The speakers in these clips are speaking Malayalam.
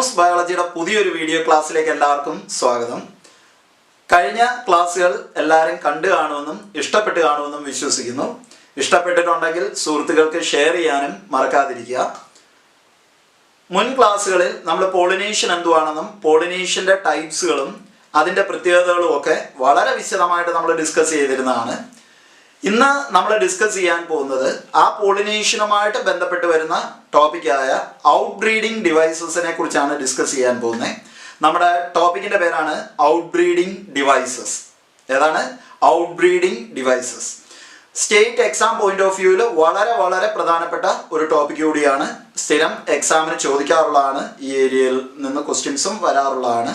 ന്യൂസ് ബയോളജിയുടെ പുതിയൊരു വീഡിയോ ക്ലാസ്സിലേക്ക് എല്ലാവർക്കും സ്വാഗതം. കഴിഞ്ഞ ക്ലാസ്സുകൾ എല്ലാവരും കണ്ടു കാണുമെന്നും ഇഷ്ടപ്പെട്ട് കാണുമെന്നും വിശ്വസിക്കുന്നു. ഇഷ്ടപ്പെട്ടിട്ടുണ്ടെങ്കിൽ സുഹൃത്തുക്കൾക്ക് ഷെയർ ചെയ്യാനും മറക്കാതിരിക്കുക. മുൻ ക്ലാസ്സുകളിൽ നമ്മൾ പോളിനേഷൻ എന്തുവാണെന്നും പോളിനേഷൻ്റെ ടൈപ്സുകളും അതിൻ്റെ പ്രത്യേകതകളും ഒക്കെ വളരെ വിശദമായിട്ട് നമ്മൾ ഡിസ്കസ് ചെയ്തിരുന്നതാണ്. ഇന്ന് നമ്മൾ ഡിസ്കസ് ചെയ്യാൻ പോകുന്നത് ആ പോളിനേഷനുമായിട്ട് ബന്ധപ്പെട്ട് വരുന്ന ടോപ്പിക്കായ ഔട്ട് ബ്രീഡിംഗ് ഡിവൈസസിനെ കുറിച്ചാണ് ഡിസ്കസ് ചെയ്യാൻ പോകുന്നത്. നമ്മുടെ ടോപ്പിക്കിൻ്റെ പേരാണ് ഔട്ട് ബ്രീഡിംഗ് ഡിവൈസസ്. ഏതാണ് out breeding devices? State exam point of വ്യൂവിൽ വളരെ പ്രധാനപ്പെട്ട ഒരു ടോപ്പിക് കൂടിയാണ്. സ്ഥിരം എക്സാമിന് ചോദിക്കാറുള്ളതാണ്. ഈ ഏരിയയിൽ നിന്ന് ക്വസ്റ്റ്യൻസും വരാറുള്ളതാണ്.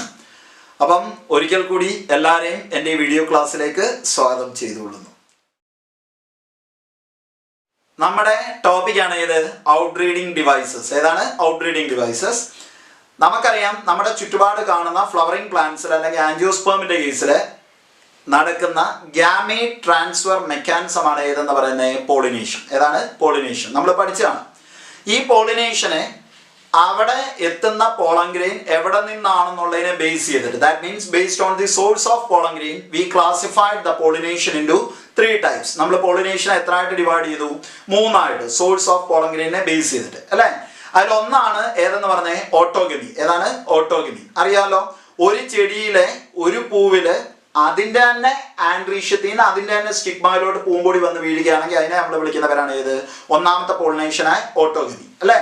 അപ്പം ഒരിക്കൽ കൂടി എല്ലാവരെയും എൻ്റെ ഈ വീഡിയോ ക്ലാസ്സിലേക്ക് സ്വാഗതം ചെയ്തുകൊള്ളുന്നു. നമ്മുടെ ടോപ്പിക്കാണ് ഏത്? Out breeding devices. ഏതാണ് ഔട്ട് ബ്രീഡിംഗ് ഡിവൈസസ്? നമുക്കറിയാം, നമ്മുടെ ചുറ്റുപാട് കാണുന്ന ഫ്ലവറിംഗ് പ്ലാന്റ്സിൽ അല്ലെങ്കിൽ ആൻജിയോസ്പേമിൻ്റെ കേസിൽ നടക്കുന്ന ഗ്യാമേറ്റ് ട്രാൻസ്ഫർ മെക്കാനിസമാണ് ഏതെന്ന് പറയുന്നത്? പോളിനേഷൻ. ഏതാണ് പോളിനേഷൻ? നമ്മൾ പഠിച്ചതാണ്. ഈ പോളിനേഷനെ അവിടെ എത്തുന്ന പോളൻ ഗ്രെയിൻ എവിടെ നിന്നാണെന്നുള്ളതിനെ ബേസ് ചെയ്തിട്ട്, that means based on the source of pollen grain we classified the pollination into 3 types. നമ്മൾ പോളിനേഷൻ എത്ര ആയിട്ട് ഡിവൈഡ് ചെയ്തു? 3 ആയിട്ട്. സോഴ്സ് ഓഫ് പോളൻ ഗ്രെയിനെ ബേസ് ചെയ്തിട്ട്, അല്ലേ? അതിലൊന്നാണ് ഏതെന്ന് പറഞ്ഞേ? ഓട്ടോഗമി. ഏതാണ് ഓട്ടോഗമി? അറിയാലോ, ഒരു ചെടിയിലെ ഒരു പൂവില് അതിൻ്റെ തന്നെ ആൻഡ്രീഷ്യത്തിൽ നിന്ന് അതിൻ്റെ തന്നെ സ്റ്റിഗ്മയിലോട്ട് പൂമ്പൊടി വന്ന് വീഴുകയാണെങ്കിൽ അതിനെ നമ്മൾ വിളിക്കുന്ന പേരാണ് ഏത്? ഒന്നാമത്തെ പോളിനേഷനായ ഓട്ടോഗമി, അല്ലേ?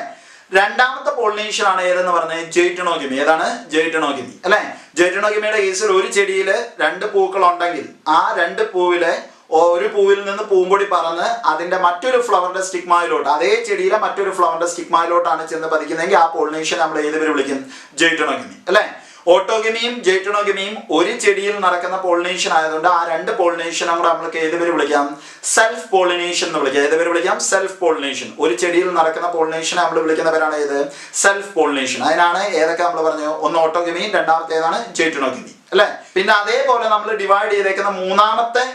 രണ്ടാമത്തെ പോളിനേഷൻ ആണ് ഏതെന്ന് പറഞ്ഞത്? ജെയ്റ്റണോഗമി. ഏതാണ് ജെയ്റ്റണോഗമി, അല്ലേ? ജെയ്റ്റണോഗമിയുടെ കേസിൽ ഒരു ചെടിയിൽ 2 പൂക്കൾ ഉണ്ടെങ്കിൽ ആ 2 പൂവിലെ ഒരു പൂവിൽ നിന്ന് പൂമ്പൊടി പറന്ന് അതിന്റെ മറ്റൊരു ഫ്ലവറിന്റെ സ്റ്റിഗ്മയിലോട്ട്, അതേ ചെടിയിലെ മറ്റൊരു ഫ്ലവറിന്റെ സ്റ്റിഗ്മയിലോട്ടാണ് ചെന്ന് പതിക്കുന്നതെങ്കിൽ ആ പോളിനേഷൻ നമ്മൾ ഏത് പേര് വിളിക്കും? ജെയ്റ്റണോഗമി, അല്ലേ? ഓട്ടോഗമിയും ജെയ്റ്റണോഗമിയും ഒരു ചെടിയിൽ നടക്കുന്ന പോളിനേഷൻ ആയതുകൊണ്ട് ആ 2 പോളിനേഷൻ നമ്മൾക്ക് ഏത് പേര് വിളിക്കാം? സെൽഫ് പോളിനേഷൻ എന്ന് വിളിക്കാം. ഏത് പേര് വിളിക്കാം? Self pollination. ഒരു ചെടിയിൽ നടക്കുന്ന പോളിനേഷൻ നമ്മൾ വിളിക്കുന്ന പേരാണ് ഏത്? Self pollination. അതിനാണ് ഏതൊക്കെ നമ്മൾ പറഞ്ഞു? ഒന്ന് ഓട്ടോഗമി, രണ്ടാമത്തേതാണ് ജെയ്റ്റണോഗമി, അല്ലേ? പിന്നെ അതേപോലെ നമ്മൾ ഡിവൈഡ് ചെയ്തേക്കുന്ന മൂന്നാമത്തെ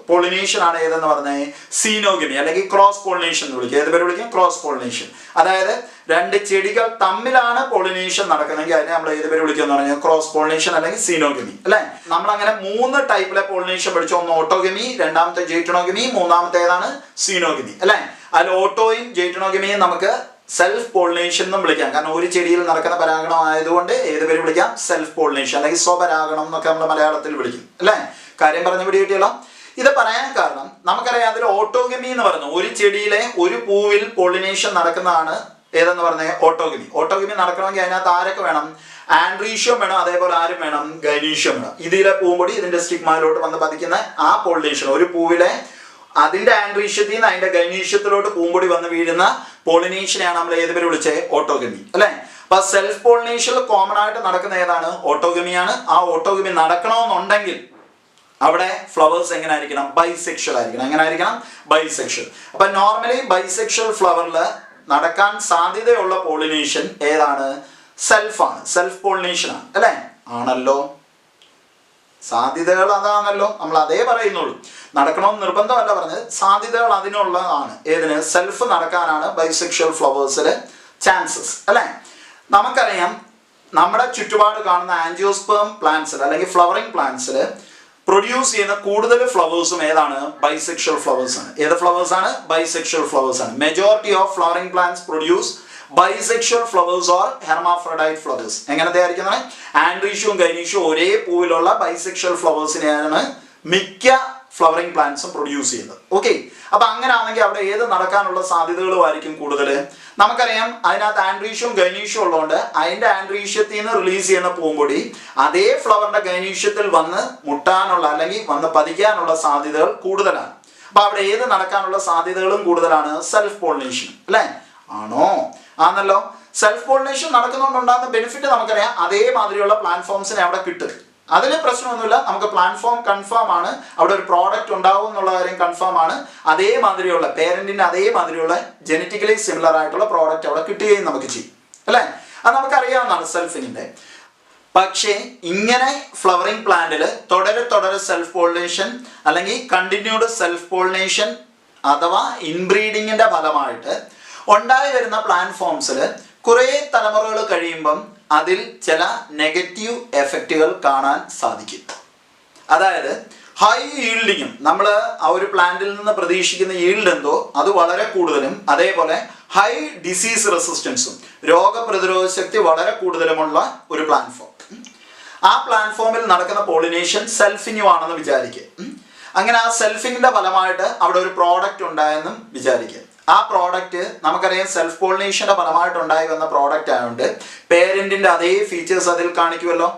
പോളിനേഷൻ ആണ് ഏതെന്ന് പറഞ്ഞത്? സീനോഗമി അല്ലെങ്കിൽ ക്രോസ് പോളിനേഷൻ എന്ന് വിളിക്കും. ഏത് പേര് വിളിക്കും? Cross pollination. അതായത് 2 ചെടികൾ തമ്മിലാണ് പോളിനേഷൻ നടക്കുന്നതെങ്കിൽ അതിനെ നമ്മൾ ഏത് പേര് വിളിക്കും എന്ന് പറഞ്ഞാൽ ക്രോസ് പോളിനേഷൻ അല്ലെങ്കിൽ സീനോഗമി, അല്ലേ? നമ്മൾ അങ്ങനെ 3 ടൈപ്പിലെ പോളിനേഷൻ പഠിച്ചു. ഒന്ന് ഓട്ടോഗമി, രണ്ടാമത്തെ ജെയ്റ്റണോഗമി, മൂന്നാമത്തേതാണ് സീനോഗമി, അല്ലേ? അതിൽ ഓട്ടോയും ജെയ്റ്റണോഗമിയും നമുക്ക് സെൽഫ് പോളിനേഷൻ എന്നും വിളിക്കാം. കാരണം ഒരു ചെടിയിൽ നടക്കുന്ന പരാഗണം ആയതുകൊണ്ട് ഏത് പേര് വിളിക്കാം? സെൽഫ് പോളിനേഷൻ അല്ലെങ്കിൽ സ്വപരാഗണം എന്നൊക്കെ നമ്മൾ മലയാളത്തിൽ വിളിക്കും, അല്ലേ? കാര്യം പറഞ്ഞ പിടി കിട്ടിയല്ലോ. ഇത് പറയാൻ കാരണം നമുക്കറിയാം, അതിൽ ഓട്ടോഗമി എന്ന് പറഞ്ഞു ഒരു ചെടിയിലെ ഒരു പൂവിൽ പോളിനേഷൻ നടക്കുന്നതാണ് ഏതെന്ന് പറഞ്ഞത്? ഓട്ടോഗമി. ഓട്ടോഗമി നടക്കണമെങ്കിൽ അതിനകത്ത് ആരൊക്കെ വേണം? ആൻഡ്രീഷ്യം വേണം, അതേപോലെ ആരും വേണം? ഗൈനീഷ്യം വേണം. ഇതിലെ പൂമ്പൊടി ഇതിന്റെ സ്റ്റിഗ്മയിലോട്ട് വന്ന് പതിക്കുന്ന ആ പോളിനേഷൻ, ഒരു പൂവിലെ അതിന്റെ ആൻഡ്രീഷ്യത്തിൽ നിന്ന് അതിന്റെ ഗൈനീഷ്യത്തിലോട്ട് പൂമ്പൊടി വന്ന് വീഴുന്ന പോളിനേഷനെയാണ് നമ്മൾ ഏത് പേര് വിളിച്ചത്? ഓട്ടോഗമി, അല്ലേ? അപ്പൊ സെൽഫ് പോളിനേഷനിൽ കോമൺ ആയിട്ട് നടക്കുന്ന ഏതാണ്? ഓട്ടോഗമിയാണ്. ആ ഓട്ടോഗമി നടക്കണമെന്നുണ്ടെങ്കിൽ അവിടെ ഫ്ലവേഴ്സ് എങ്ങനെ ആയിരിക്കണം? ബൈസെക്ഷൽ ആയിരിക്കണം. എങ്ങനെ ആയിരിക്കണം? ബൈസെക്ഷൽ. അപ്പൊ നോർമലി ബൈസെക്ഷൽ ഫ്ലവറിൽ നടക്കാൻ സാധ്യതയുള്ള പോളിനേഷൻ ഏതാണ്? സെൽഫാണ്. സെൽഫ് പോളിനേഷൻ ആണ്, അല്ലേ? ആണല്ലോ, സാധ്യതകൾ അതാണല്ലോ, നമ്മൾ അതേ പറയുന്നുള്ളൂ. നടക്കണമെന്ന് നിർബന്ധമല്ല പറഞ്ഞത്, സാധ്യതകൾ അതിനുള്ളതാണ്. ഏതിന്? സെൽഫ് നടക്കാനാണ് ബൈസെക്ഷൽ ഫ്ലവേഴ്സിൽ ചാൻസസ്, അല്ലേ? നമുക്കറിയാം, നമ്മുടെ ചുറ്റുപാട് കാണുന്ന ആൻജിയോസ്പേം പ്ലാന്റ്സിൽ അല്ലെങ്കിൽ ഫ്ലവറിംഗ് പ്ലാന്റ്സിൽ പ്രൊഡ്യൂസ് ചെയ്യുന്ന കൂടുതൽ ഫ്ലവേഴ്സും ഏതാണ്? ബൈസെക്ഷൽ ഫ്ലവേഴ്സ് ആണ്. ഏത് ഫ്ലവേഴ്സ് ആണ്? ബൈസെക്ഷൽ ഫ്ലവേഴ്സ് ആണ്. Majority of flowering plants produce bisexual flowers or hermaphrodite flowers. എങ്ങനത്തെ ആയിരിക്കുന്നത്? ആൻഡ്രീഷ്യവും ഗൈനീഷ്യവും ഒരേ പൂവിലുള്ള ബൈസെക്ഷൽ ഫ്ലവേഴ്സിനെയാണ് മിക്ക ഫ്ലവറിംഗ് പ്ലാന്റ്സും പ്രൊഡ്യൂസ് ചെയ്യുന്നത്. ഓക്കെ, അപ്പൊ അങ്ങനെ ആണെങ്കിൽ അവിടെ ഏത് നടക്കാനുള്ള സാധ്യതകളുമായിരിക്കും കൂടുതൽ? നമുക്കറിയാം, അതിനകത്ത് ആൻഡ്രീഷ്യവും ഗൈനീഷ്യവും ഉള്ളതുകൊണ്ട് അതിന്റെ ആൻഡ്രീഷ്യത്തിൽ നിന്ന് റിലീസ് ചെയ്യുന്ന പൂമ്പൊടി അതേ ഫ്ലവറിന്റെ ഗൈനീഷ്യത്തിൽ വന്ന് മുട്ടാനുള്ള അല്ലെങ്കിൽ വന്ന് പതിക്കാനുള്ള സാധ്യതകൾ കൂടുതലാണ്. അപ്പൊ അവിടെ ഏത് നടക്കാനുള്ള സാധ്യതകളും കൂടുതലാണ്? സെൽഫ് പോളിനേഷൻ, അല്ലേ? ആണോ? ആണല്ലോ. സെൽഫ് പോളിനേഷൻ നടക്കുന്നതുകൊണ്ടുണ്ടാകുന്ന ബെനിഫിറ്റ് നമുക്കറിയാം. അതേമാതിരിയുള്ള പ്ലാറ്റ്ഫോംസിനെ അവിടെ കിട്ടും. അതിൽ പ്രശ്നമൊന്നുമില്ല. നമുക്ക് പ്ലാറ്റ്ഫോം കൺഫേം ആണ്, അവിടെ ഒരു പ്രോഡക്റ്റ് ഉണ്ടാവും എന്നുള്ള കാര്യം കൺഫേം ആണ്. അതേമാതിരിയുള്ള പേരന്റിന്റെ അതേമാതിരിയുള്ള ജനറ്റിക്കലി സിമിലർ ആയിട്ടുള്ള പ്രോഡക്റ്റ് അവിടെ കിട്ടുകയും നമുക്ക് ചെയ്യും, അല്ലേ? അത് നമുക്കറിയാവുന്നതാണ് സെൽഫിന്റെ. പക്ഷേ ഇങ്ങനെ ഫ്ലവറിംഗ് പ്ലാന്റിൽ തുടരെ സെൽഫ് പോളിനേഷൻ അല്ലെങ്കിൽ കണ്ടിന്യൂഡ് സെൽഫ് പോളിനേഷൻ അഥവാ ഇൻബ്രീഡിങ്ങിന്റെ ഫലമായിട്ട് ഉണ്ടായി വരുന്ന പ്ലാന്റ് ഫോംസിൽ കുറേ തലമുറകൾ കഴിയുമ്പം അതിൽ ചില നെഗറ്റീവ് എഫക്റ്റുകൾ കാണാൻ സാധിക്കും. അതായത് ഹൈ ഈൽഡിങ്ങും, നമ്മൾ ആ ഒരു പ്ലാന്റിൽ നിന്ന് പ്രതീക്ഷിക്കുന്ന ഈൽഡ് എന്തോ അത് വളരെ കൂടുതലും, അതേപോലെ ഹൈ ഡിസീസ് റെസിസ്റ്റൻസും, രോഗപ്രതിരോധ ശക്തി വളരെ കൂടുതലുമുള്ള ഒരു പ്ലാറ്റ്ഫോം. ആ പ്ലാറ്റ്ഫോമിൽ നടക്കുന്ന പോളിനേഷൻ സെൽഫിങ്ങും ആണെന്ന് വിചാരിക്കുക. അങ്ങനെ ആ സെൽഫിങ്ങിന്റെ ഫലമായിട്ട് അവിടെ ഒരു പ്രോഡക്റ്റ് ഉണ്ടായെന്നും വിചാരിക്കുക. ആ പ്രോഡക്റ്റ് നമുക്കറിയാം സെൽഫ് പോളിനേഷന്റെ ഫലമായിട്ട് ഉണ്ടായി വന്ന പ്രോഡക്റ്റ് ആയതുകൊണ്ട് പേരന്റിന്റെ അതേ ഫീച്ചേഴ്സ് അതിൽ കാണിക്കുമല്ലോ.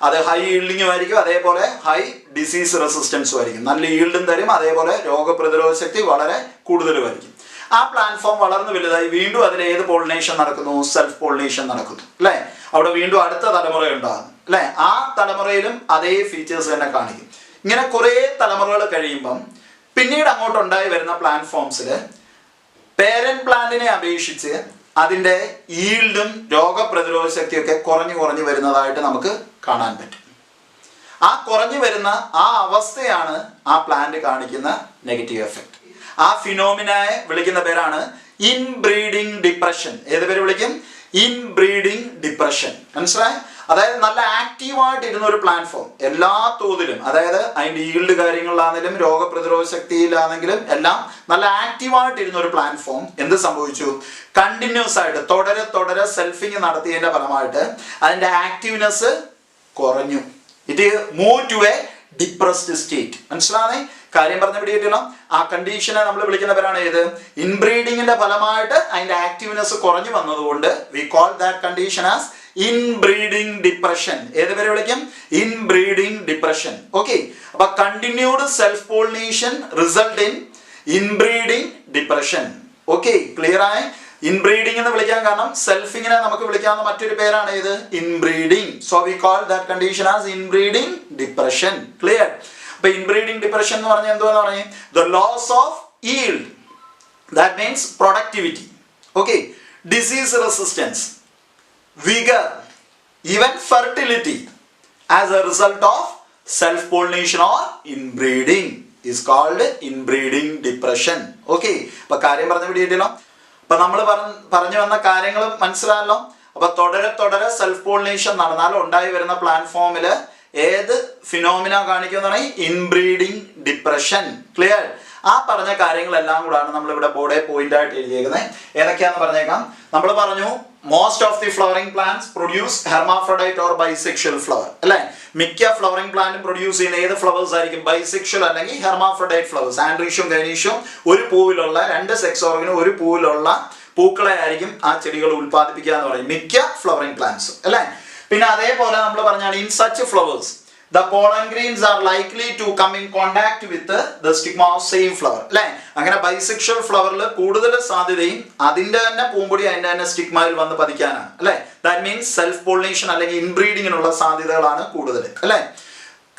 അത് ഹൈ ഈൽഡിങ്ങും ആയിരിക്കും, അതേപോലെ ഹൈ ഡിസീസ് റെസിസ്റ്റൻസും ആയിരിക്കും. നല്ല ഈൽഡും തരും, അതേപോലെ രോഗപ്രതിരോധ ശക്തി വളരെ കൂടുതലുമായിരിക്കും. ആ പ്ലാറ്റ്ഫോം വളർന്നു വലുതായി വീണ്ടും അതിൽ ഏത് പോളിനേഷൻ നടക്കുന്നു? സെൽഫ് പോളിനേഷൻ നടക്കുന്നു, അല്ലേ? അവിടെ വീണ്ടും അടുത്ത തലമുറ ഉണ്ടാകുന്നു, അല്ലേ? ആ തലമുറയിലും അതേ ഫീച്ചേഴ്സ് തന്നെ കാണിക്കും. ഇങ്ങനെ കുറേ തലമുറകൾ കഴിയുമ്പം പിന്നീട് അങ്ങോട്ടുണ്ടായി വരുന്ന പ്ലാറ്റ്ഫോംസിൽ പേരന്റ് പ്ലാന്റിനെ അപേക്ഷിച്ച് അതിൻ്റെ ഈൽഡും രോഗപ്രതിരോധ ശക്തിയൊക്കെ കുറഞ്ഞു വരുന്നതായിട്ട് നമുക്ക് കാണാൻ പറ്റും. ആ കുറഞ്ഞു വരുന്ന ആ അവസ്ഥയാണ് ആ പ്ലാന്റ് കാണിക്കുന്ന നെഗറ്റീവ് എഫക്റ്റ്. ആ ഫിനോമിനയെ വിളിക്കുന്ന പേരാണ് ഇൻബ്രീഡിങ് ഡിപ്രഷൻ. ഏത് പേര് വിളിക്കും? Inbreeding depression. മനസ്സിലായി? അതായത് നല്ല ആക്റ്റീവായിട്ട് ഇരുന്ന ഒരു പ്ലാറ്റ്ഫോം എല്ലാ തോതിലും, അതായത് അതിൻ്റെ ഈൽഡ് കാര്യങ്ങളിലാണെങ്കിലും രോഗപ്രതിരോധ ശക്തിയിലാണെങ്കിലും എല്ലാം നല്ല ആക്റ്റീവായിട്ട് ഇരുന്ന ഒരു പ്ലാറ്റ്ഫോം എന്ത് സംഭവിച്ചു? കണ്ടിന്യൂസ് ആയിട്ട് തുടരെ സെൽഫിങ് നടത്തിയതിൻ്റെ ഫലമായിട്ട് അതിൻ്റെ ആക്റ്റീവ്നെസ് കുറഞ്ഞു. It move to a depressed state. മനസ്സിലാണേ? കാര്യം പറഞ്ഞ പിടിയിട്ടല്ലോ. ആ കണ്ടീഷനെ നമ്മൾ വിളിക്കുന്ന പേരാണ് ഏത്? ഇൻബ്രീഡിങ്ങിന്റെ ഫലമായിട്ട് അതിന്റെ ആക്റ്റീവ്നെസ് കുറഞ്ഞു വന്നതുകൊണ്ട് we call that condition as inbreeding depression. ഏത് പേര് വിളിക്കും? Inbreeding depression. ഓക്കെ, അപ്പൊ continued self pollination result in inbreeding depression. Okay, clear ആയി? ഇൻബ്രീഡിംഗ് എന്ന് വിളിക്കാൻ കാരണം സെൽഫിങ്ങിനെ നമുക്ക് വിളിക്കാവുന്ന മറ്റൊരു പേരാണ് ഇത് inbreeding. So we call that condition as inbreeding depression. Clear? അപ്പൊ ഇൻബ്രീഡിംഗ് ഡിപ്രഷൻ എന്ന് പറഞ്ഞാൽ എന്തുവാന്ന് പറഞ്ഞാൽ the loss of yield, that means productivity, okay, disease resistance, vigour, even fertility as a result of self pollination or inbreeding is called inbreeding depression. Okay, അപ്പൊ കാര്യം പറഞ്ഞു പിടിയിട്ടല്ലോ. അപ്പൊ നമ്മൾ പറഞ്ഞു വന്ന കാര്യങ്ങൾ മനസ്സിലായല്ലോ. അപ്പൊ തുടരെ സെൽഫ് പോളിനേഷൻ നടന്നാൽ ഉണ്ടായി വരുന്ന പ്ലാറ്റ്ഫോമില് ഏത് ഫിനോമിന കാണിക്കുന്നതാണ്? Inbreeding depression. ക്ലിയർ? ആ പറഞ്ഞ കാര്യങ്ങളെല്ലാം കൂടാണ് നമ്മൾ ഇവിടെ ബോർഡേ പോയിന്റ് ആയിട്ട് എഴുതിയേക്കുന്നത്. ഏതൊക്കെയാന്ന് പറഞ്ഞേക്കാം. നമ്മൾ പറഞ്ഞു most of the flowering plants produce hermaphrodite or bisexual flower, അല്ലെ? മിക്ക ഫ്ലവറിംഗ് പ്ലാന്റും പ്രൊഡ്യൂസ് ചെയ്യുന്ന ഏത് ഫ്ലവേഴ്സ് ആയിരിക്കും? ബൈസെക്ഷൽ അല്ലെങ്കിൽ ഹെർമാഫ്രോഡൈറ്റ് ഫ്ലവേഴ്സ്. ആൻഡ്രീഷ്യം ഗൈനീഷ്യം ഒരു പൂവിലുള്ള, രണ്ട് സെക്സ് ഓർഗനും ഒരു പൂവിലുള്ള പൂക്കളെ ആയിരിക്കും ആ ചെടികൾ ഉൽപ്പാദിപ്പിക്കുക എന്ന് പറയും മിക്ക ഫ്ലവറിംഗ് പ്ലാന്റ്സും, അല്ലെ? പിന്നെ അതേപോലെ നമ്മൾ പറഞ്ഞാണ് in such flowers the pollen grains are likely to come in contact with the stigma of same flower, അല്ലെ? അങ്ങനെ ബൈസെക്ഷൽ ഫ്ലവറിൽ കൂടുതൽ സാധ്യതയും അതിന്റെ തന്നെ പൂമ്പൊടി അതിന്റെ തന്നെ സ്റ്റിഗ്മയിൽ വന്ന് പതിക്കാനാണ്, അല്ലെ? ദാറ്റ് മീൻസ് സെൽഫ് പോളിനേഷൻ അല്ലെങ്കിൽ ഇൻബ്രീഡിങ്ങിനുള്ള സാധ്യതകളാണ് കൂടുതൽ, അല്ലെ?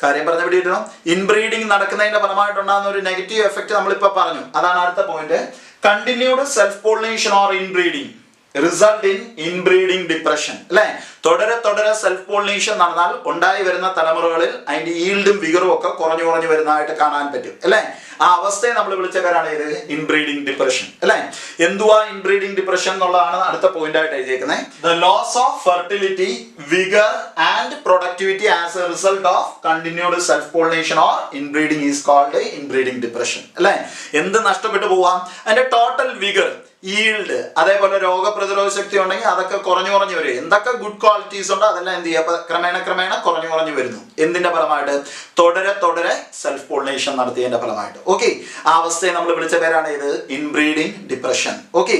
കാര്യം പറഞ്ഞ പിടിയിട്ടോ. ഇൻബ്രീഡിങ് നടക്കുന്നതിന്റെ ഫലമായിട്ടുണ്ടാകുന്ന ഒരു നെഗറ്റീവ് എഫക്റ്റ് നമ്മളിപ്പോൾ പറഞ്ഞു. അതാണ് അടുത്ത point. Continued self pollination or inbreeding result in inbreeding depression, അല്ലെ? തുടരെ സെൽഫ് പോളിനേഷൻ നടന്നാൽ ഉണ്ടായി വരുന്ന തലമുറകളിൽ അതിന്റെ ഈൽഡും വിഗറും ഒക്കെ കുറഞ്ഞു വരുന്നതായിട്ട് കാണാൻ പറ്റും, അല്ലെ? ആ അവസ്ഥയെ നമ്മൾ വിളിച്ച പേരാണ് ഇത് ഇൻബ്രീഡിംഗ് ഡിപ്രഷൻ, അല്ലെ? എന്തുവാ ഇൻബ്രീഡിംഗ് ഡിപ്രഷൻ എന്നുള്ളതാണ് അടുത്ത പോയിന്റ് ആയിട്ട് എഴുതിയേക്കുന്നത്. The loss of fertility, vigour and productivity as a result of continued self pollination or inbreeding is called inbreeding depression, അല്ലെ? എന്ത് നഷ്ടപ്പെട്ടു പോവാം? അതിന്റെ ടോട്ടൽ വിഗർ, ഈൽഡ്, അതേപോലെ രോഗപ്രതിരോധ ശക്തി ഉണ്ടെങ്കിൽ അതൊക്കെ കുറഞ്ഞു വരും. എന്തൊക്കെ ഗുഡ് ക്വാളിറ്റീസ് ഉണ്ടോ അതെല്ലാം എന്ത് ചെയ്യുക? ക്രമേണ കുറഞ്ഞു വരുന്നു. എന്തിന്റെ ഫലമായിട്ട്? തുടരെ സെൽഫ് പോളിനേഷൻ നടത്തിയതിന്റെ ഫലമായിട്ട്. ഓക്കെ, ആ അവസ്ഥയെ നമ്മൾ വിളിച്ച പേരാണ് ഇത് ഇൻബ്രീഡിംഗ് ഡിപ്രഷൻ. ഓക്കെ,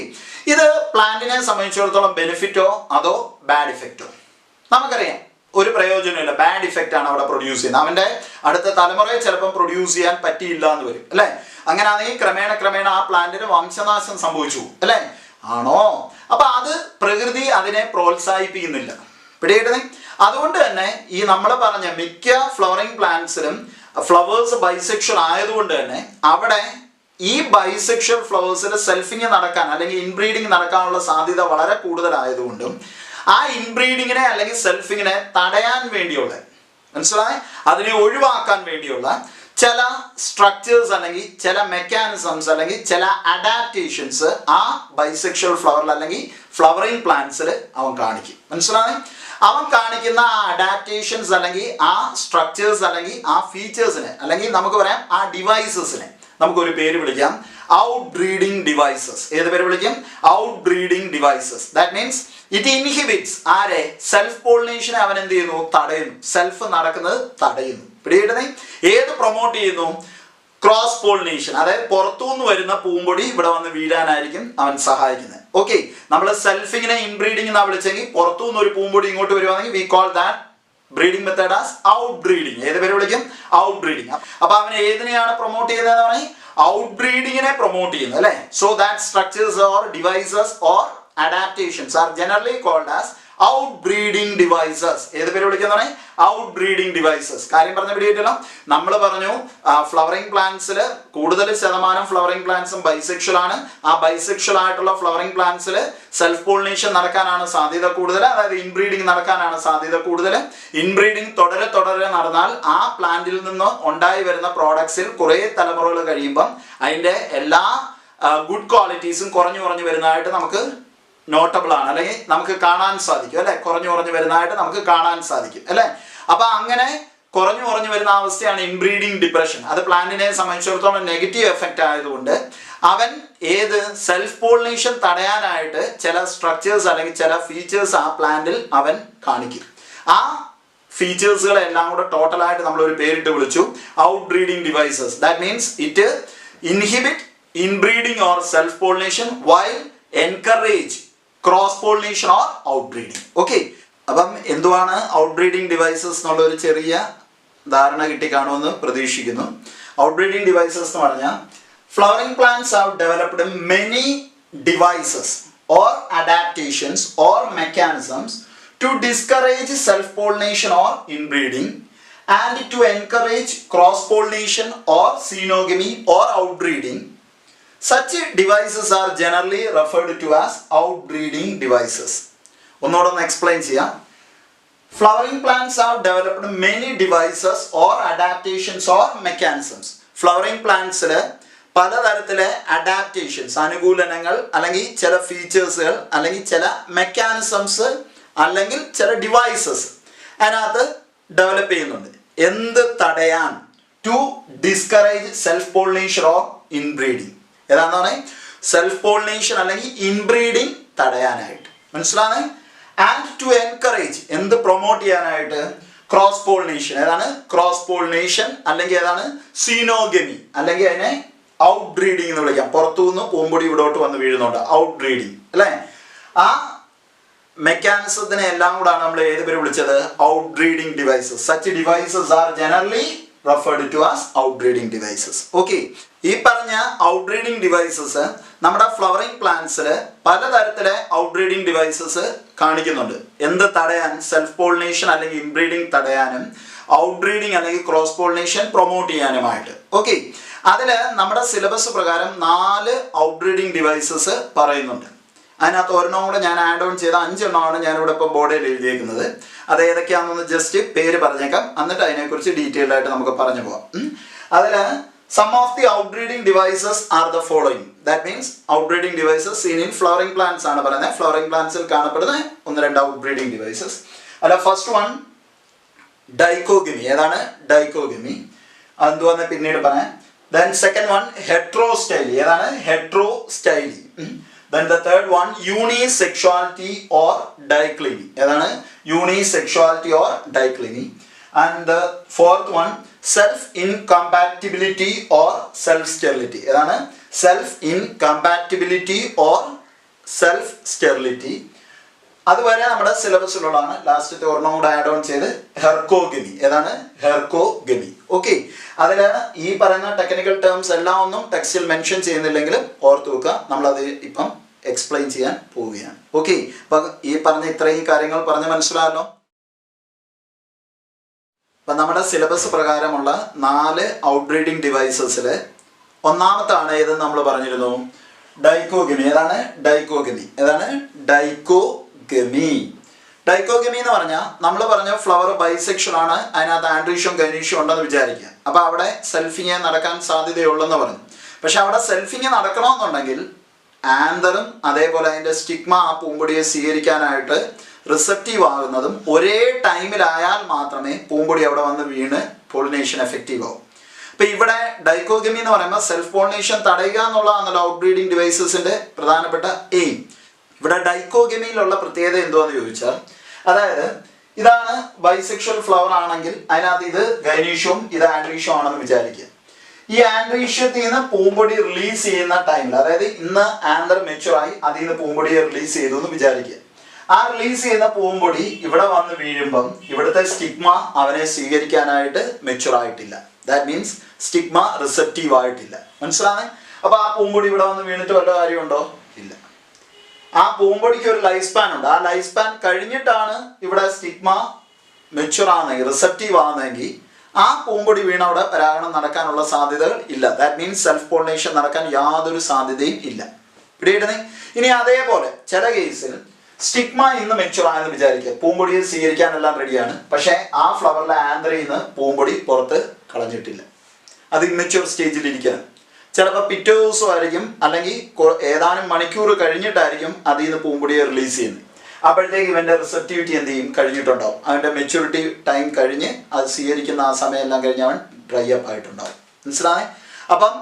ഇത് പ്ലാന്റിനെ സംബന്ധിച്ചിടത്തോളം ബെനിഫിറ്റോ അതോ ബാഡ് ഇഫക്റ്റോ? നമുക്കറിയാം ഒരു പ്രയോജനമില്ല. ബാഡ് ഇഫക്റ്റ് ആണ് അവിടെ പ്രൊഡ്യൂസ് ചെയ്യുന്നത്. അവന്റെ അടുത്ത തലമുറയെ ചിലപ്പോൾ പ്രൊഡ്യൂസ് ചെയ്യാൻ പറ്റിയില്ല എന്ന് വരും, അല്ലെ? അങ്ങനെയാണെങ്കിൽ ക്രമേണ ആ പ്ലാന്റിന് വംശനാശം സംഭവിച്ചു, അല്ലെ? ആണോ? അപ്പൊ അത് പ്രകൃതി അതിനെ പ്രോത്സാഹിപ്പിക്കുന്നില്ല. പിടികിട്ടുന്നേ? അതുകൊണ്ട് തന്നെ ഈ നമ്മൾ പറഞ്ഞ മിക്ക ഫ്ലവറിംഗ് പ്ലാന്റ്സിലും ഫ്ലവേഴ്സ് ബൈസെക്ഷൽ ആയതുകൊണ്ട് തന്നെ അവിടെ ഈ ബൈസെക്ഷൽ ഫ്ലവേഴ്സിൽ സെൽഫിങ് നടക്കാൻ അല്ലെങ്കിൽ ഇൻബ്രീഡിങ് നടക്കാനുള്ള സാധ്യത വളരെ കൂടുതലായതുകൊണ്ടും ആ ഇൻബ്രീഡിങ്ങിനെ അല്ലെങ്കിൽ സെൽഫിങ്ങിനെ തടയാൻ വേണ്ടിയുള്ള, മനസ്സിലായി, അതിനെ ഒഴിവാക്കാൻ വേണ്ടിയുള്ള ചില സ്ട്രക്ചേഴ്സ് അല്ലെങ്കിൽ ചില മെക്കാനിസംസ് അല്ലെങ്കിൽ ചില അഡാപ്റ്റേഷൻസ് ആ ബൈസെക്ഷൽ ഫ്ലവറിൽ അല്ലെങ്കിൽ ഫ്ലവറിംഗ് പ്ലാന്റ്സിൽ അവൻ കാണിക്കും. മനസ്സിലായി? അവൻ കാണിക്കുന്ന ആ അഡാപ്റ്റേഷൻസ് അല്ലെങ്കിൽ ആ സ്ട്രക്ചേഴ്സ് അല്ലെങ്കിൽ ആ ഫീച്ചേഴ്സിനെ അല്ലെങ്കിൽ നമുക്ക് പറയാം ആ ഡിവൈസസിനെ നമുക്കൊരു പേര് വിളിക്കാം ഔട്ട് ബ്രീഡിംഗ് ഡിവൈസസ്. ഏത് പേര് വിളിക്കും? Out breeding devices. That means it inhibits ആരെ? സെൽഫ് പോളിനേഷനെ അവൻ എന്ത് ചെയ്യുന്നു? തടയുന്നു. സെൽഫ് നടക്കുന്നത് തടയുന്നു. പിടികിട്ടുന്നേ? ഏത് പ്രൊമോട്ട് ചെയ്യുന്നു? Cross pollination. അതായത് പുറത്തുനിന്ന് വരുന്ന പൂമ്പൊടി ഇവിടെ വന്ന് വീഴാനായിരിക്കും അവൻ സഹായിക്കുന്നത്. ഓക്കെ, നമ്മൾ സെൽഫിങ്ങിനെ ഇൻബ്രീഡിംഗ് എന്നാ വിളിച്ചെങ്കിൽ പുറത്തുനിന്ന് ഒരു പൂമ്പൊടി ഇങ്ങോട്ട് വരുവാണെങ്കിൽ V call that breeding method as out breeding. ഏത് പേര് വിളിക്കും? Out breeding. അപ്പൊ അവൻ ഏതിനെയാണ് പ്രൊമോട്ട് ചെയ്യുന്നത്? പറഞ്ഞാൽ ഔട്ട് ബ്രീഡിങ്ങിനെ പ്രൊമോട്ട് ചെയ്യുന്നത് അല്ലെ. So that structures or devices or adaptations are generally called as outbreeding devices. ഏത് പേര് വിളിക്കുന്നതാണ്? ഔട്ട്ബ്രീഡിംഗ് ഡിവൈസസ്. കാര്യം പറഞ്ഞ പിടിയിട്ടല്ലോ. നമ്മൾ പറഞ്ഞു ഫ്ലവറിംഗ് പ്ലാന്റ്സിൽ കൂടുതൽ ശതമാനം ഫ്ലവറിംഗ് പ്ലാന്റ്സും ബൈസെക്ഷൽ ആണ്. ആ ബൈസെക്ഷൽ ആയിട്ടുള്ള ഫ്ലവറിംഗ് പ്ലാന്റ്സിൽ സെൽഫ് പോളിനേഷൻ നടക്കാനാണ് സാധ്യത കൂടുതൽ. അതായത് ഇൻബ്രീഡിംഗ് നടക്കാനാണ് സാധ്യത കൂടുതൽ. ഇൻബ്രീഡിംഗ് തുടരെ നടന്നാൽ ആ പ്ലാന്റിൽ നിന്ന് ഉണ്ടായി വരുന്ന പ്രോഡക്ട്സിൽ കുറേ തലമുറകൾ കഴിയുമ്പം അതിൻ്റെ എല്ലാ ഗുഡ് ക്വാളിറ്റീസും കുറഞ്ഞു വരുന്നതായിട്ട് നമുക്ക് നോട്ടബിൾ ആണ്, അല്ലെങ്കിൽ നമുക്ക് കാണാൻ സാധിക്കും അല്ലെ. കുറഞ്ഞു വരുന്നതായിട്ട് നമുക്ക് കാണാൻ സാധിക്കും അല്ലെ. അപ്പൊ അങ്ങനെ കുറഞ്ഞു വരുന്ന അവസ്ഥയാണ് ഇൻബ്രീഡിംഗ് ഡിപ്രഷൻ. അത് പ്ലാന്റിനെ സംബന്ധിച്ചിടത്തോളം നെഗറ്റീവ് എഫക്റ്റ് ആയതുകൊണ്ട് അവൻ ഏത് സെൽഫ് പോളിനേഷൻ തടയാനായിട്ട് ചില സ്ട്രക്ചേഴ്സ് അല്ലെങ്കിൽ ചില ഫീച്ചേഴ്സ് ആ പ്ലാന്റിൽ അവൻ കാണിക്കും. ആ ഫീച്ചേഴ്സുകളെല്ലാം കൂടെ ടോട്ടലായിട്ട് നമ്മൾ ഒരു പേരിട്ട് വിളിച്ചു out breeding devices. That means it inhibit inbreeding or self pollination while encourage cross pollination or out breeding. Okay, അപ്പം എന്തുവാണ് ഔട്ട് ബ്രീഡിംഗ് ഡിവൈസസ് എന്നുള്ള ഒരു ചെറിയ ധാരണ കിട്ടിക്കാണുമെന്ന് പ്രതീക്ഷിക്കുന്നു. ഔട്ട് ബ്രീഡിംഗ് ഡിവൈസസ് എന്ന് പറഞ്ഞാൽ flowering plants have developed many devices or adaptations or mechanisms to discourage self pollination or inbreeding and to encourage cross pollination or xenogamy or outbreeding. Such devices are generally referred to as outbreeding devices. ഒന്നുകൂടെ എക്സ്പ്ലെയിൻ ചെയ്യാം. Flowering plants have developed many devices or adaptations or mechanisms. Flowering plantsൽ പലതരത്തിലെ അഡാപ്റ്റേഷൻസ്, അനുകൂലനങ്ങൾ അല്ലെങ്കിൽ ചില ഫീച്ചേഴ്സുകൾ അല്ലെങ്കിൽ ചില മെക്കാനിസംസ് അല്ലെങ്കിൽ ചില ഡിവൈസസ് അതിനകത്ത് ഡെവലപ്പ് ചെയ്യുന്നുണ്ട്. എന്ത് തടയാൻ? To discourage self pollination or inbreeding. ഏതാണെന്ന് പറഞ്ഞാൽ സെൽഫ് പോളിനേഷൻ അല്ലെങ്കിൽ ഇൻബ്രീഡിംഗ് തടയാനായിട്ട്. മനസ്സിലാണേ? ആൻഡ് ടു എൻകറേജ് എന്ത് പ്രൊമോട്ട് ചെയ്യാനായിട്ട്? Cross pollination. ഏതാണ് ക്രോസ് പോളിനേഷൻ? അല്ലെങ്കിൽ ഏതാണ് സീനോഗമി, അല്ലെങ്കിൽ അതിനെ ഔട്ട് ബ്രീഡിംഗ് എന്ന് വിളിക്കാം. പുറത്തുനിന്ന് പൂമ്പൊടി ഇവിടോട്ട് വന്ന് വീഴുന്നുണ്ട്, ഔട്ട് ബ്രീഡിംഗ് അല്ലേ. ആ മെക്കാനിസത്തിനെ എല്ലാം കൂടാണ് നമ്മൾ ഏത് പേര് വിളിച്ചത്? Out breeding devices. Such devices are generally referred to as outbreeding devices. Okay, ഈ പറഞ്ഞ ഔട്ട്ബ്രീഡിംഗ് ഡിവൈസസ് നമ്മുടെ ഫ്ലവറിംഗ് പ്ലാന്റ്സിൽ പലതരത്തിലെ ഔട്ട്ബ്രീഡിംഗ് ഡിവൈസസ് കാണിക്കുന്നുണ്ട്. എന്ത് തടയാൻ? സെൽഫ് പോളിനേഷൻ അല്ലെങ്കിൽ ഇൻബ്രീഡിംഗ് തടയാനും ഔട്ട്ബ്രീഡിംഗ് അല്ലെങ്കിൽ ക്രോസ് പോളിനേഷൻ പ്രൊമോട്ട് ചെയ്യാനുമായിട്ട്. ഓക്കെ, അതിൽ നമ്മുടെ സിലബസ് പ്രകാരം 4 ഔട്ട്ബ്രീഡിംഗ് ഡിവൈസസ് പറയുന്നുണ്ട്. അതിനകത്ത് ഒരെണ്ണം കൂടെ ഞാൻ ആഡ് ഓൺ ചെയ്ത 5 എണ്ണമാണ് ഞാനിവിടെ ഇപ്പോൾ ബോർഡിൽ എഴുതിയേക്കുന്നത്. അത് ഏതൊക്കെയാണെന്ന് ജസ്റ്റ് പേര് പറഞ്ഞേക്കാം, എന്നിട്ട് അതിനെക്കുറിച്ച് ഡീറ്റെയിൽഡ് ആയിട്ട് നമുക്ക് പറഞ്ഞു പോകാം. അതിൽ some of the outbreeding devices are the following. That means outbreeding devices seen in flowering plants ആണ് പറയുന്നത്. ഫ്ലവറിംഗ് പ്ലാന്റ്സിൽ കാണപ്പെടുന്ന 1-2 ഔട്ട്ബ്രീഡിംഗ് ഡിവൈസസ്. അല്ല, ഫസ്റ്റ് വൺ ഡൈക്കോഗമി. ഏതാണ് ഡൈക്കോഗമി? അതെന്തുവന്ന് പിന്നീട് പറയാം. Then second one heterostyly. ഏതാണ് heterostyly? Then the third one unisexuality or dicliny. ഏതാണ് unisexuality or dicliny. And the fourth one self incompatibility or self sterility. ഏതാണ് self incompatibility or self sterility. അതുവരെ നമ്മുടെ സിലബസിലുള്ളതാണ്. ലാസ്റ്റത്തെ ഒരെണ്ണം കൂടെ ആഡ് ഓൺ ചെയ്ത് ഹെർക്കോഗമി. ഏതാണ് ഹെർക്കോഗമി. ഓക്കെ, അതിലാണ് ഈ പറയുന്ന ടെക്നിക്കൽ ടേംസ് എല്ലാം ഒന്നും ടെക്സ്റ്റിൽ മെൻഷൻ ചെയ്യുന്നില്ലെങ്കിലും ഓർത്ത് വെക്കുക. നമ്മളത് ഇപ്പം എക്സ്പ്ലെയിൻ ചെയ്യാൻ പോവുകയാണ്. ഓക്കെ, അപ്പം ഈ പറഞ്ഞ ഇത്രയും കാര്യങ്ങൾ പറഞ്ഞ് മനസ്സിലായല്ലോ. അപ്പം നമ്മുടെ സിലബസ് പ്രകാരമുള്ള 4 ഔട്ട്ബ്രീഡിംഗ് ഡിവൈസസിൽ ഒന്നാമത്താണ് ഏതെന്ന് നമ്മൾ പറഞ്ഞിരുന്നു? ഡൈക്കോഗമി. ഏതാണ് ഡൈക്കോഗമി? ഏതാണ് ഡൈക്കോഗമി? ഡൈക്കോഗമി എന്ന് പറഞ്ഞാൽ നമ്മൾ പറഞ്ഞ ഫ്ലവർ ബൈസെക്ഷൽ ആണ്, അതിനകത്ത് ആൻഡ്രീഷ്യം ഗൈനീഷ്യം ഉണ്ടെന്ന് വിചാരിക്കുക. അപ്പോൾ അവിടെ സെൽഫിങ് നടക്കാൻ സാധ്യതയുള്ളെന്ന് പറഞ്ഞു. പക്ഷെ അവിടെ സെൽഫിങ് നടക്കണമെന്നുണ്ടെങ്കിൽ ആന്തറും അതേപോലെ അതിൻ്റെ സ്റ്റിഗ്മ ആ പൂമ്പൊടിയെ സ്വീകരിക്കാനായിട്ട് റിസപ്റ്റീവ് ആകുന്നതും ഒരേ ടൈമിലായാൽ മാത്രമേ പൂമ്പൊടി അവിടെ വന്ന് വീണ് പോളിനേഷൻ എഫക്റ്റീവ് ആവും. അപ്പൊ ഇവിടെ ഡൈക്കോഗമി എന്ന് പറയുമ്പോൾ സെൽഫ് പോളിനേഷൻ തടയുക എന്നുള്ളതാണല്ലോ ഔട്ട് ബ്രീഡിംഗ് ഡിവൈസസിന്റെ പ്രധാനപ്പെട്ട എയിം. ഇവിടെ ഡൈക്കോഗമിയിലുള്ള പ്രത്യേകത എന്തുവാന്ന് ചോദിച്ചാൽ, അതായത് ഇതാണ് ബൈസെക്ഷൽ ഫ്ലവർ ആണെങ്കിൽ അതിനകത്ത് ഇത് ഗൈനീഷ്യവും ഇത് ആൻഡ്രീഷ്യവും ആണെന്ന് വിചാരിക്കുക. ഈ ആൻഡ്രീഷ്യത്തിൽ നിന്ന് പൂമ്പൊടി റിലീസ് ചെയ്യുന്ന ടൈമിൽ, അതായത് ഇന്ന് ആന്തർ മെച്ചുറായി അതിൽ നിന്ന് പൂമ്പൊടിയെ റിലീസ് ചെയ്തു എന്ന് വിചാരിക്കുക. ആ റിലീസ് ചെയ്യുന്ന പൂമ്പൊടി ഇവിടെ വന്ന് വീഴുമ്പം ഇവിടുത്തെ സ്റ്റിഗ്മ അവനെ സ്വീകരിക്കാനായിട്ട് മെച്ചുർ ആയിട്ടില്ല. ദാറ്റ് മീൻസ് സ്റ്റിഗ്മ റിസപ്റ്റീവ് ആയിട്ടില്ല. മനസ്സിലാണേ? അപ്പൊ ആ പൂമ്പൊടി ഇവിടെ വന്ന് വീണിട്ട് വല്ല കാര്യമുണ്ടോ? ഇല്ല. ആ പൂമ്പൊടിക്ക് ഒരു ലൈഫ് സ്പാൻ ഉണ്ട്. ആ ലൈഫ് സ്പാൻ കഴിഞ്ഞിട്ടാണ് ഇവിടെ സ്റ്റിഗ്മ മെച്ചുർ ആണെങ്കിൽ റിസപ്റ്റീവ് ആകുന്നെങ്കിൽ ആ പൂമ്പൊടി വീണ അവിടെ പരാഗണം നടക്കാനുള്ള സാധ്യതകൾ ഇല്ല. ദാറ്റ് മീൻസ് സെൽഫ് പോളിനേഷൻ നടക്കാൻ യാതൊരു സാധ്യതയും ഇല്ല. പിടിയിടുന്നേ. ഇനി അതേപോലെ ചില കേസിൽ സ്റ്റിഗ്മ ഇന്ന് മെച്ചുർ ആയെന്ന് വിചാരിക്കുക, പൂമ്പൊടിയെ സ്വീകരിക്കാനെല്ലാം റെഡിയാണ്, പക്ഷേ ആ ഫ്ലവറിലെ ആന്തറിൽ നിന്ന് പൂമ്പൊടി പുറത്ത് കളഞ്ഞിട്ടില്ല, അത് ഇമ്മെച്ചുവർ സ്റ്റേജിൽ ഇരിക്കുകയാണ്. ചിലപ്പോൾ പിറ്റേ ദിവസമായിരിക്കും അല്ലെങ്കിൽ ഏതാനും മണിക്കൂർ കഴിഞ്ഞിട്ടായിരിക്കും അതിൽ നിന്ന് പൂമ്പൊടിയെ റിലീസ് ചെയ്യുന്നത്. അപ്പോഴത്തേക്ക് ഇവൻ്റെ റിസപ്റ്റിവിറ്റി എന്ത് ചെയ്യും? കഴിഞ്ഞിട്ടുണ്ടാവും. അവൻ്റെ മെച്യൂരിറ്റി ടൈം കഴിഞ്ഞ് അത് സ്വീകരിക്കുന്ന ആ സമയമെല്ലാം കഴിഞ്ഞ് അവൻ ഡ്രൈ അപ്പ് ആയിട്ടുണ്ടാവും. മനസ്സിലായേ? അപ്പം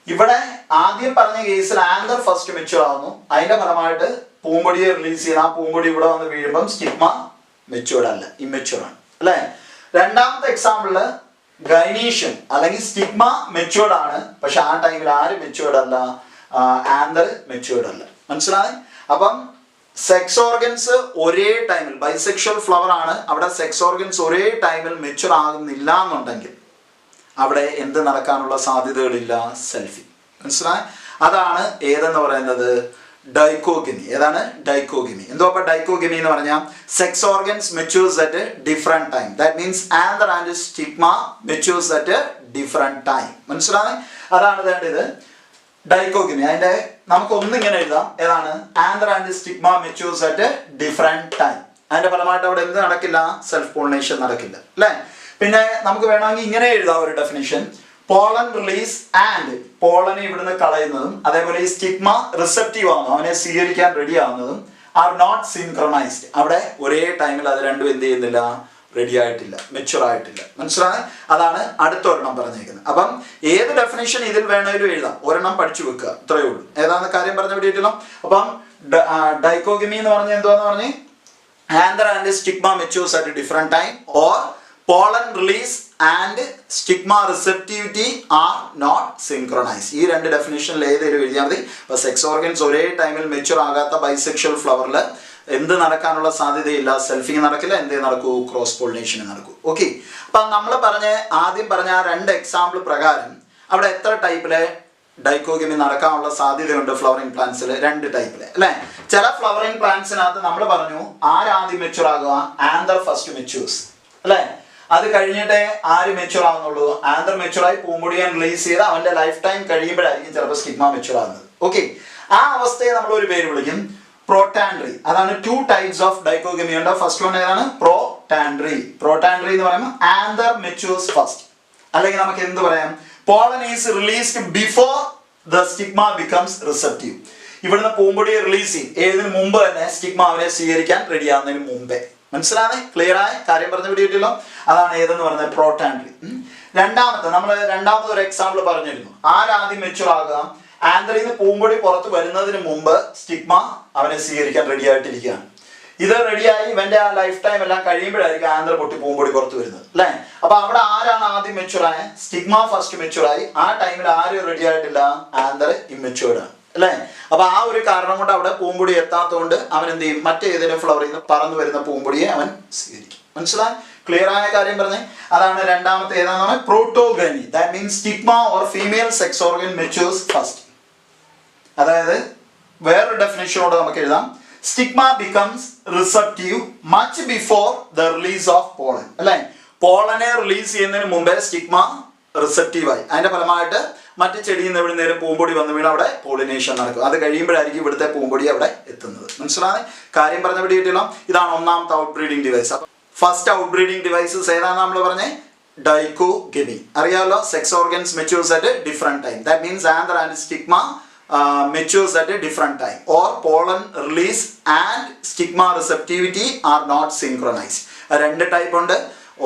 ഇവിടെ ആദ്യം പറഞ്ഞ കേസിൽ ആന്തർ ഫസ്റ്റ് മെച്യൂർ ആവുന്നു, അതിന്റെ ഫലമായിട്ട് പൂമ്പൊടിയെ റിലീസ് ചെയ്യുന്ന ആ പൂമ്പൊടി ഇവിടെ വന്ന് വീഴുമ്പം സ്റ്റിഗ്മ മെച്യൂർഡ് അല്ല, ഇമ്മെച്യൂർ ആണ് അല്ലേ? രണ്ടാമത്തെ എക്സാമ്പിളില് ഗൈനീഷ്യൻ അല്ലെങ്കിൽ സ്റ്റിഗ്മ മെച്യൂർഡ് ആണ്, പക്ഷെ ആ ടൈമിൽ ആര് മെച്യൂർഡ് അല്ല? ആന്തർ മെച്യൂർഡ് അല്ല. മനസ്സിലായി? അപ്പം സെക്സ് ഓർഗൻസ് ഒരേ ടൈമിൽ, ബൈസെക്ഷൽ ഫ്ലവർ ആണ്, അവിടെ സെക്സ് ഓർഗൻസ് ഒരേ ടൈമിൽ മെച്യൂർ ആകുന്നില്ല എന്നുണ്ടെങ്കിൽ അവിടെ എന്ത് നടക്കാനുള്ള സാധ്യതകളില്ല? സെൽഫി. മനസ്സിലായി? അതാണ് ഏതെന്ന് പറയുന്നത്? ഡൈക്കോഗമി. ഏതാണ്? ഡൈക്കോഗമി. എന്തോ അപ്പൊ ഡൈക്കോഗമി എന്ന് പറഞ്ഞാൽ sex organs matures at different time. That means anther and stigma matures at different time. മനസ്സിലായി? അതാണ് വേണ്ടത് ഡൈക്കോഗമി. അതിന്റെ നമുക്ക് ഒന്നിങ്ങനെ എഴുതാം. ഏതാണ്? Anther and stigma matures at different time. അതിന്റെ ഫലമായിട്ട് അവിടെ എന്ത് നടക്കില്ല? സെൽഫ് പോളിനേഷൻ നടക്കില്ല അല്ലേ? പിന്നെ നമുക്ക് വേണമെങ്കിൽ ഇങ്ങനെ എഴുതാം ഒരു ഡെഫിനിഷൻ: പോളൻ റിലീസ് ആൻഡ് പോളനെ ഇവിടുന്ന് കളയുന്നതും അതേപോലെ ഈ സ്റ്റിഗ്മ റിസപ്റ്റീവ് ആവുന്നതും അവനെ സ്വീകരിക്കാൻ റെഡി ആവുന്നതും ആർ നോട്ട് സിൻക്രണൈസ്ഡ്. അവിടെ ഒരേ ടൈമിൽ അത് രണ്ടും എന്ത് ചെയ്യുന്നില്ല? റെഡി ആയിട്ടില്ല, മെച്യൂർ ആയിട്ടില്ല. മനസ്സിലായി? അതാണ് അടുത്ത ഒരെണ്ണം പറഞ്ഞേക്കുന്നത്. അപ്പം ഏത് ഡെഫിനേഷൻ ഇതിൽ വേണമെങ്കിലും എഴുതാം, ഒരെണ്ണം പഠിച്ചു വെക്കുക, ഇത്രയേ ഉള്ളൂ. ഏതാണെന്ന് കാര്യം പറഞ്ഞു പിടിയിട്ടില്ലോ. അപ്പം ഡൈക്കോഗമി എന്ന് പറഞ്ഞ എന്തുവാന്ന് പറഞ്ഞ് anther and stigma matures at different time, or pollen release and stigma receptivity are not synchronized. ഈ രണ്ട് ഡെഫിനിഷനിൽ ഏതെങ്കിലും എഴുതിയാൽ മതി. അപ്പോൾ സെക്സ് ഓർഗൻസ് ഒരേ ടൈമിൽ മെച്യൂർ ആകാത്ത ബൈസെക്ഷൽ ഫ്ലവറിൽ എന്ത് നടക്കാനുള്ള സാധ്യതയില്ല? സെൽഫിങ് നടക്കില്ല. എന്തേ നടക്കൂ? ക്രോസ് പോളിനേഷൻ നടക്കൂ. ഓക്കെ. അപ്പം നമ്മൾ ആദ്യം പറഞ്ഞ ആ രണ്ട് എക്സാമ്പിൾ പ്രകാരം അവിടെ എത്ര ടൈപ്പിലെ ഡൈക്കോഗമി നടക്കാനുള്ള സാധ്യതയുണ്ട് ഫ്ലവറിംഗ് പ്ലാന്റ്സിൽ? രണ്ട് ടൈപ്പില് അല്ലേ? ചില ഫ്ലവറിംഗ് പ്ലാന്റ്സിനകത്ത് നമ്മൾ പറഞ്ഞു ആരാദ്യം മെച്യൂർ ആകുക? ആന്തർ ഫസ്റ്റ് മെച്യൂർസ് അല്ലേ? അത് കഴിഞ്ഞിട്ടേ ആര് മെച്യൂർ ആവുന്നുള്ളൂ? ആന്തർ മെച്യൂറായി പൂമ്പൊടിയാൻ റിലീസ് ചെയ്ത് അവന്റെ ലൈഫ് ടൈം കഴിയുമ്പോഴായിരിക്കും ചിലപ്പോൾ സ്റ്റിഗ്മ മെച്യൂർ ആകുന്നത്. ഓക്കെ. ആ അവസ്ഥയെ നമ്മൾ ഒരു പേര് വിളിക്കും പ്രോടാൻഡ്രി. അതാണ് ടു ടൈപ്സ് ഓഫ് ഡൈക്കോഗമി ഉണ്ട്. ഫസ്റ്റ് വൺ ഏതാണ്? പ്രോടാൻഡ്രി. പ്രോടാൻഡ്രി എന്ന് പറയുമ്പോൾ ആന്തർ മെച്യൂർസ് ഫസ്റ്റ്. അല്ലെങ്കിൽ നമുക്ക് എന്ത് പറയാം? Pollen is released before the stigma becomes receptive. ഇവിടുന്ന് പൂമ്പൊടിയെ റിലീസ് ചെയ്യും ഏതിനു മുമ്പ് തന്നെ സ്റ്റിഗ്മ അവനെ സ്വീകരിക്കാൻ റെഡി ആവുന്നതിന് മുമ്പേ. മനസ്സിലാണേ? ക്ലിയർ ആയി? കാര്യം പറഞ്ഞു പിടിയിട്ടില്ലോ. അതാണ് ഏതെന്ന് പറയുന്നത്? പ്രോടാൻഡ്രി. രണ്ടാമത്തെ ഒരു എക്സാമ്പിൾ പറഞ്ഞിരുന്നു. ആരാദ്യം മെച്യൂർ ആകുക? ആന്തറിൽ നിന്ന് പൂമ്പൊടി പുറത്ത് വരുന്നതിന് മുമ്പ് സ്റ്റിഗ്മ അവനെ സ്വീകരിക്കാൻ റെഡി ആയിട്ടിരിക്കുകയാണ്. ഇത് റെഡിയായി ഇവന്റെ ആ ലൈഫ് ടൈം എല്ലാം കഴിയുമ്പോഴായിരിക്കും ആന്തർ പൊട്ടി പൂമ്പൊടി പുറത്ത് വരുന്നത് അല്ലേ? അപ്പൊ അവിടെ ആരാണ് ആദ്യം മെച്യൂർ ആയ? സ്റ്റിഗ്മ ഫസ്റ്റ് മെച്യൂർ ആയി. ആ ടൈമിൽ ആരും റെഡി ആയിട്ടില്ല? ആന്തർ ഇമ്മെച്യൂർഡ് ആണ് അല്ലേ? അപ്പൊ ആ ഒരു കാരണം കൊണ്ട് അവിടെ പൂമ്പൊടി എത്താത്തതുകൊണ്ട് അവൻ എന്ത് ചെയ്യും? മറ്റേതെങ്കിലും ഫ്ലവറിൽ നിന്ന് പറന്നു വരുന്ന പൂമ്പൊടിയെ അവൻ സ്വീകരിക്കും. മനസ്സിലായി? ക്ലിയർ ആയ കാര്യം പറഞ്ഞേ. അതാണ് രണ്ടാമത്തെ ഏതാണെന്ന്? Protogamy. That means stigma or female sex organ matures first. അതായത് വേറൊരു ഡെഫിനിഷനോട് നമുക്ക് എഴുതാം: stigma becomes receptive much before the release of pollen അല്ലേ? പോളനെ റിലീസ് ചെയ്യുന്നതിന് മുമ്പേ സ്റ്റിഗ്മ റിസപ്റ്റീവായി. അതിന്റെ ഫലമായിട്ട് മറ്റ് ചെടിയിൽ നിന്ന് എവിടെ നേരം പൂമ്പൊടി വന്ന് വീണ് അവിടെ പോളിനേഷൻ നടക്കും. അത് കഴിയുമ്പോഴായിരിക്കും ഇവിടുത്തെ പൂമ്പൊടി അവിടെ എത്തുന്നത്. മനസ്സിലായി? കാര്യം പറഞ്ഞ പിടിയിട്ടില്ലോ. ഇതാണ് ഒന്നാമത്തെ outbreeding device. First outbreeding devices ഏതാണ് നമ്മൾ പറഞ്ഞേ? ഡൈക്കോഗമി. അറിയാമല്ലോ? Sex organs matures at different time. That means anther and stigma matures at a different time, or pollen release and stigma receptivity are not synchronized. രണ്ട് ടൈപ്പ് ഉണ്ട്.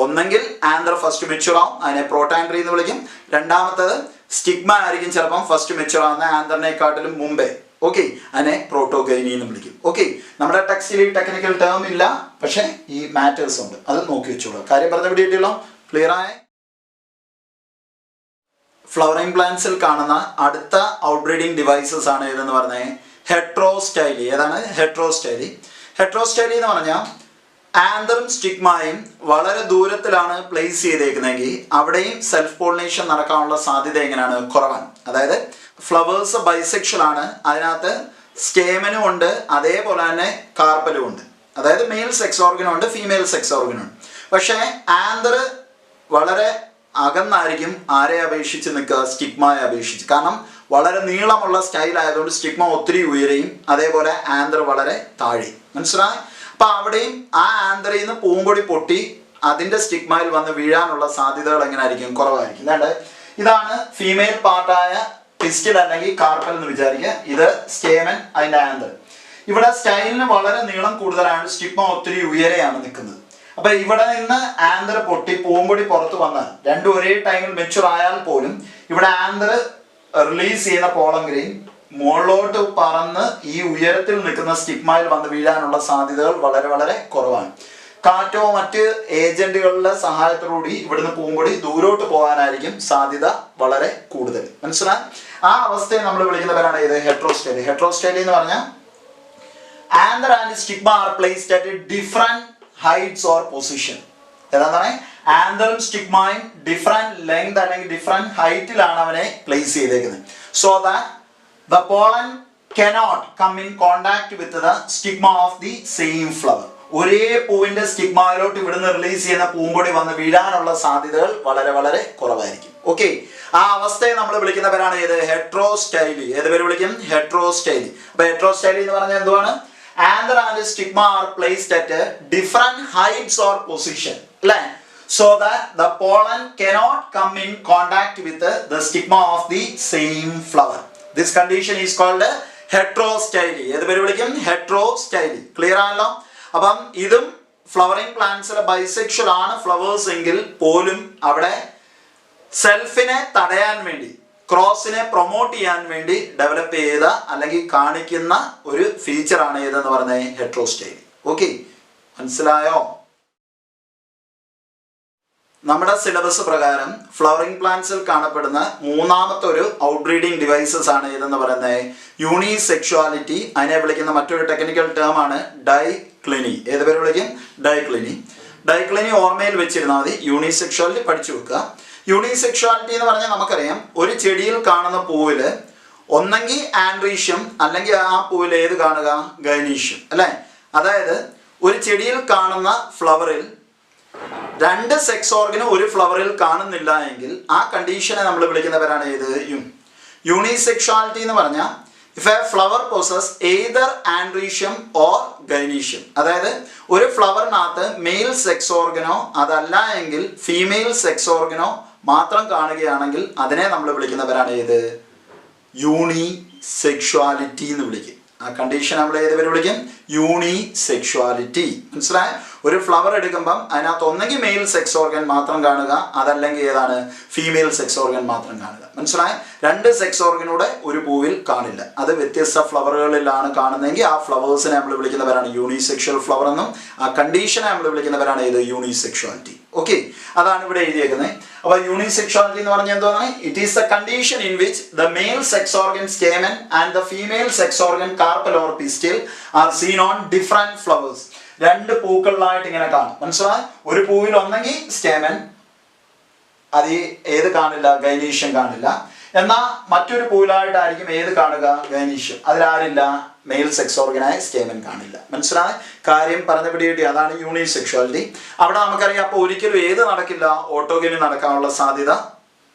ഒന്നെങ്കിൽ ആന്തർ ഫസ്റ്റ് മെച്യൂർ ആവും, അതിനെ പ്രോട്ടാൻഡ്രി എന്ന് വിളിക്കും. രണ്ടാമത്തത് സ്റ്റിഗ്മ ആയിരിക്കും ചിലപ്പം ഫസ്റ്റ് മെച്യൂർ ആവുന്ന ആന്തറിനെക്കാട്ടിലും മുമ്പേ. ഓക്കെ, അതിനെ പ്രോട്ടോഗൈനി എന്ന് വിളിക്കും. ഓക്കെ, നമ്മുടെ ടെക്സ്റ്റിൽ ഈ ടെക്നിക്കൽ ടേം ഇല്ല, പക്ഷേ ഈ മാറ്റേഴ്സ് ഉണ്ട്, അത് നോക്കി വെച്ചോളൂ. കാര്യം പറഞ്ഞ പിടിയിട്ടല്ലോ, ക്ലിയർ ആയ? ഫ്ലവറിംഗ് പ്ലാന്റ്സിൽ കാണുന്ന അടുത്ത ഔട്ട്ബ്രീഡിംഗ് ഡിവൈസസ് ആണ് ഏതെന്ന് പറഞ്ഞേ, ഹെട്രോസ്റ്റൈലി. ഏതാണ് ഹെട്രോസ്റ്റൈലി? ഹെട്രോസ്റ്റൈലി എന്ന് പറഞ്ഞാൽ ആന്തറും സ്റ്റിഗ്മയും വളരെ ദൂരത്തിലാണ് പ്ലേസ് ചെയ്തേക്കുന്നതെങ്കിൽ അവിടെയും സെൽഫ് പോളിനേഷൻ നടക്കാനുള്ള സാധ്യത എങ്ങനെയാണ്? കുറവാണ്. അതായത് ഫ്ലവേഴ്സ് ബൈസെക്ഷൽ ആണ്, അതിനകത്ത് സ്റ്റേമനും ഉണ്ട്, അതേപോലെ തന്നെ കാർപ്പലും ഉണ്ട്. അതായത് മെയിൽ സെക്സ് ഓർഗനും ഉണ്ട്, ഫീമെയിൽ സെക്സ് ഓർഗനും ഉണ്ട്. പക്ഷേ ആന്തർ വളരെ അകന്നായിരിക്കും ആരെ അപേക്ഷിച്ച് നിൽക്കുക? സ്റ്റിഗ്മയെ അപേക്ഷിച്ച്. കാരണം വളരെ നീളമുള്ള സ്റ്റൈൽ ആയതുകൊണ്ട് സ്റ്റിഗ്മ ഒത്തിരി ഉയരെയും അതേപോലെ ആന്തർ വളരെ താഴെ. മനസ്സിലായി? അപ്പം അവിടെയും ആ ആന്തറിൽ നിന്ന് പൂമ്പൊടി പൊട്ടി അതിൻ്റെ സ്റ്റിഗ്മയിൽ വന്ന് വീഴാനുള്ള സാധ്യതകൾ എങ്ങനെയായിരിക്കും? കുറവായിരിക്കും. അല്ലാണ്ട് ഇതാണ് ഫീമെയിൽ പാർട്ടായ പിസ്റ്റിൽ അല്ലെങ്കിൽ കാർപ്പൽ എന്ന് വിചാരിക്കുക. ഇത് സ്റ്റേമൻ, അതിൻ്റെ ആന്തർ. ഇവിടെ സ്റ്റൈലിന് വളരെ നീളം കൂടുതലാണ്, സ്റ്റിഗ്മ ഒത്തിരി ഉയരെയാണ് നിൽക്കുന്നത്. അപ്പൊ ഇവിടെ നിന്ന് ആന്തർ പൊട്ടി പൂമ്പൊടി പുറത്ത് വന്നാൽ രണ്ടും ഒരേ ടൈമിൽ മെച്ചുർ ആയാൽ പോലും ഇവിടെ ആന്തർ റിലീസ് ചെയ്യുന്ന പോളൻ ഗ്രെയിൻ മുകളിലോട്ട് പറന്ന് ഈ ഉയരത്തിൽ നിൽക്കുന്ന സ്റ്റിഗ്മയിൽ വന്ന് വീഴാനുള്ള സാധ്യതകൾ വളരെ വളരെ കുറവാണ്. കാറ്റോ മറ്റ് ഏജന്റുകളുടെ സഹായത്തോടുകൂടി ഇവിടുന്ന് പൂമ്പൊടി ദൂരോട്ട് പോകാനായിരിക്കും സാധ്യത വളരെ കൂടുതൽ. മനസ്സിലായി? ആ അവസ്ഥയെ നമ്മൾ വിളിക്കുന്ന പേരാണ് ഇത് ഹെട്രോസ്റ്റൈലി. ഹെട്രോസ്റ്റൈലി എന്ന് പറഞ്ഞാൽ anther and stigma are placed at different heights or position. ഏതാണ്? ആന്തറും സ്റ്റിഗ്മയും ഡിഫറെന്റ് ലെങ്ത് അല്ലെങ്കിൽ ഡിഫറെന്റ് ഹൈറ്റിലാണ് അവനെ പ്ലേസ് ചെയ്തേക്കുന്നത്. So that the pollen cannot come in contact with the stigma of the same flower. ഒരേ പൂവിന്റെ സ്റ്റിഗ്മയിലോട്ട് ഇവിടുന്ന് റിലീസ് ചെയ്യുന്ന പൂമ്പൊടി വന്ന് വീഴാനുള്ള സാധ്യതകൾ വളരെ വളരെ കുറവായിരിക്കും. ഓക്കെ, ആ അവസ്ഥയെ നമ്മൾ വിളിക്കുന്ന പേരാണ് ഏത്? ഹെട്രോസ്റ്റൈലി. ഏത് പേര് വിളിക്കും? ഹെട്രോസ്റ്റൈലി. അപ്പൊ ഹെട്രോസ്റ്റൈലി എന്ന് പറഞ്ഞാൽ എന്തുവാണ്? Anther and stigma are placed at different heights or position, so that the pollen cannot come in contact with the stigma of the same flower. This condition is called heterostyly. ഏത് പേര് വിളിക്കും? Heterostyly. ക്ലിയർ ആണല്ലോ? അപ്പം ഇതും ഫ്ലവറിംഗ് പ്ലാന്റ്സിലെ ബൈസെക്ഷൽ ആണ് ഫ്ലവേഴ്സ് എങ്കിൽ പോലും അവിടെ സെൽഫിനെ തടയാൻ വേണ്ടി, ക്രോസിനെ പ്രൊമോട്ട് ചെയ്യാൻ വേണ്ടി ഡെവലപ്പ് ചെയ്ത അല്ലെങ്കിൽ കാണിക്കുന്ന ഒരു ഫീച്ചറാണ് ഏതെന്ന് പറഞ്ഞ ഹെട്രോസ്റ്റൈലി. ഓക്കെ, മനസ്സിലായോ? നമ്മുടെ സിലബസ് പ്രകാരം ഫ്ലവറിംഗ് പ്ലാന്റ്സിൽ കാണപ്പെടുന്ന മൂന്നാമത്തെ ഒരു ഔട്ട്ബ്രീഡിംഗ് ഡിവൈസസ് ആണ് ഏതെന്ന് പറയുന്നത് യൂണിസെക്ഷുവാലിറ്റി. അതിനെ വിളിക്കുന്ന മറ്റൊരു ടെക്നിക്കൽ ടേം ആണ് ഡൈക്ലിനി. ഏത് പേര് വിളിക്കും? ഡൈക്ലിനി. ഡൈക്ലിനി ഓർമ്മയിൽ വെച്ചിരുന്നാൽ മതി. യൂണിസെക്ഷുവാലിറ്റി പഠിച്ചു വെക്കുക. യൂണിസെക്ഷുവാലിറ്റി എന്ന് പറഞ്ഞാൽ നമുക്കറിയാം, ഒരു ചെടിയിൽ കാണുന്ന പൂവിൽ ഒന്നെങ്കിൽ ആൻഡ്രീഷ്യം അല്ലെങ്കിൽ ആ പൂവിൽ ഏത് കാണുക? ഗൈനീഷ്യം, അല്ലേ? അതായത് ഒരു ചെടിയിൽ കാണുന്ന ഫ്ലവറിൽ രണ്ട് സെക്സ് ഓർഗനും ഒരു ഫ്ലവറിൽ കാണുന്നില്ല എങ്കിൽ ആ കണ്ടീഷനെ നമ്മൾ വിളിക്കുന്ന പേരാണ് ഏത്? യൂണിസെക്ഷുവാലിറ്റി എന്ന് പറഞ്ഞാൽ if a flower possess either androecium or gynoecium, അതായത് ഒരു ഫ്ലവറിനകത്ത് മെയിൽ സെക്സ് ഓർഗനോ അതല്ല എങ്കിൽ ഫീമെയിൽ സെക്സ് ഓർഗനോ മാത്രം കാണുകയാണെങ്കിൽ അതിനെ നമ്മൾ വിളിക്കുന്ന പേരാണ് ഏത്? യൂണിസെക്ഷുവാലിറ്റി എന്ന് വിളിക്കും. ആ കണ്ടീഷൻ നമ്മൾ ഏത് പേര് വിളിക്കും? യൂണിസെക്ഷുവാലിറ്റി. മനസ്സിലായ? ഒരു ഫ്ലവർ എടുക്കുമ്പം അതിനകത്ത് ഒന്നെങ്കിൽ മെയിൽ സെക്സ് ഓർഗൻ മാത്രം കാണുക, അതല്ലെങ്കിൽ ഏതാണ്? ഫീമെയിൽ സെക്സ് ഓർഗൻ മാത്രം കാണുക. മനസ്സിലായ? രണ്ട് സെക്സ് ഓർഗനൂടെ ഒരു പൂവിൽ കാണില്ല. അത് വ്യത്യസ്ത ഫ്ലവറുകളിലാണ് കാണുന്നതെങ്കിൽ ആ ഫ്ലവേഴ്സിനെ നമ്മൾ വിളിക്കുന്നവരാണ് യൂണിസെക്ഷൽ ഫ്ലവർ എന്നും ആ കണ്ടീഷനെ നമ്മൾ വിളിക്കുന്നവരാണ് ഏത്? യൂണിസെക്ഷുവാലിറ്റി. ഓക്കെ, അതാണ് ഇവിടെ എഴുതിയേക്കുന്നത്. അപ്പോൾ യൂണിസെക്ഷുവാലിറ്റി എന്ന് പറഞ്ഞാൽ എന്താണ്? It is A condition in which the male sex organ stamen and the female sex organ carpal or pistil are seen on different flowers. രണ്ട് പൂക്കളിലായിട്ട് ഇങ്ങനെ കാണും. മനസ്സിലായി? ഒരു പൂവിൽ ഒന്നെങ്കിൽ സ്റ്റേമൻ, അത് ഏത് കാണില്ല? ഗൈനീഷ്യം കാണില്ല. എന്നാൽ മറ്റൊരു പൂവിലായിട്ടായിരിക്കും ഏത് കാണുക? ഗൈനീഷ്യം. അതിലാരില്ല? മെയിൽ സെക്സ് ഓർഗനായ സ്റ്റേമൻ കാണില്ല. മനസ്സിലായ? കാര്യം പറഞ്ഞ പിടികിട്ടി. അതാണ് യൂണിസെക്ഷുവാലിറ്റി. അവിടെ നമുക്കറിയാം, അപ്പോൾ ഒരിക്കലും ഏത് നടക്കില്ല? ഓട്ടോഗമി നടക്കാനുള്ള സാധ്യത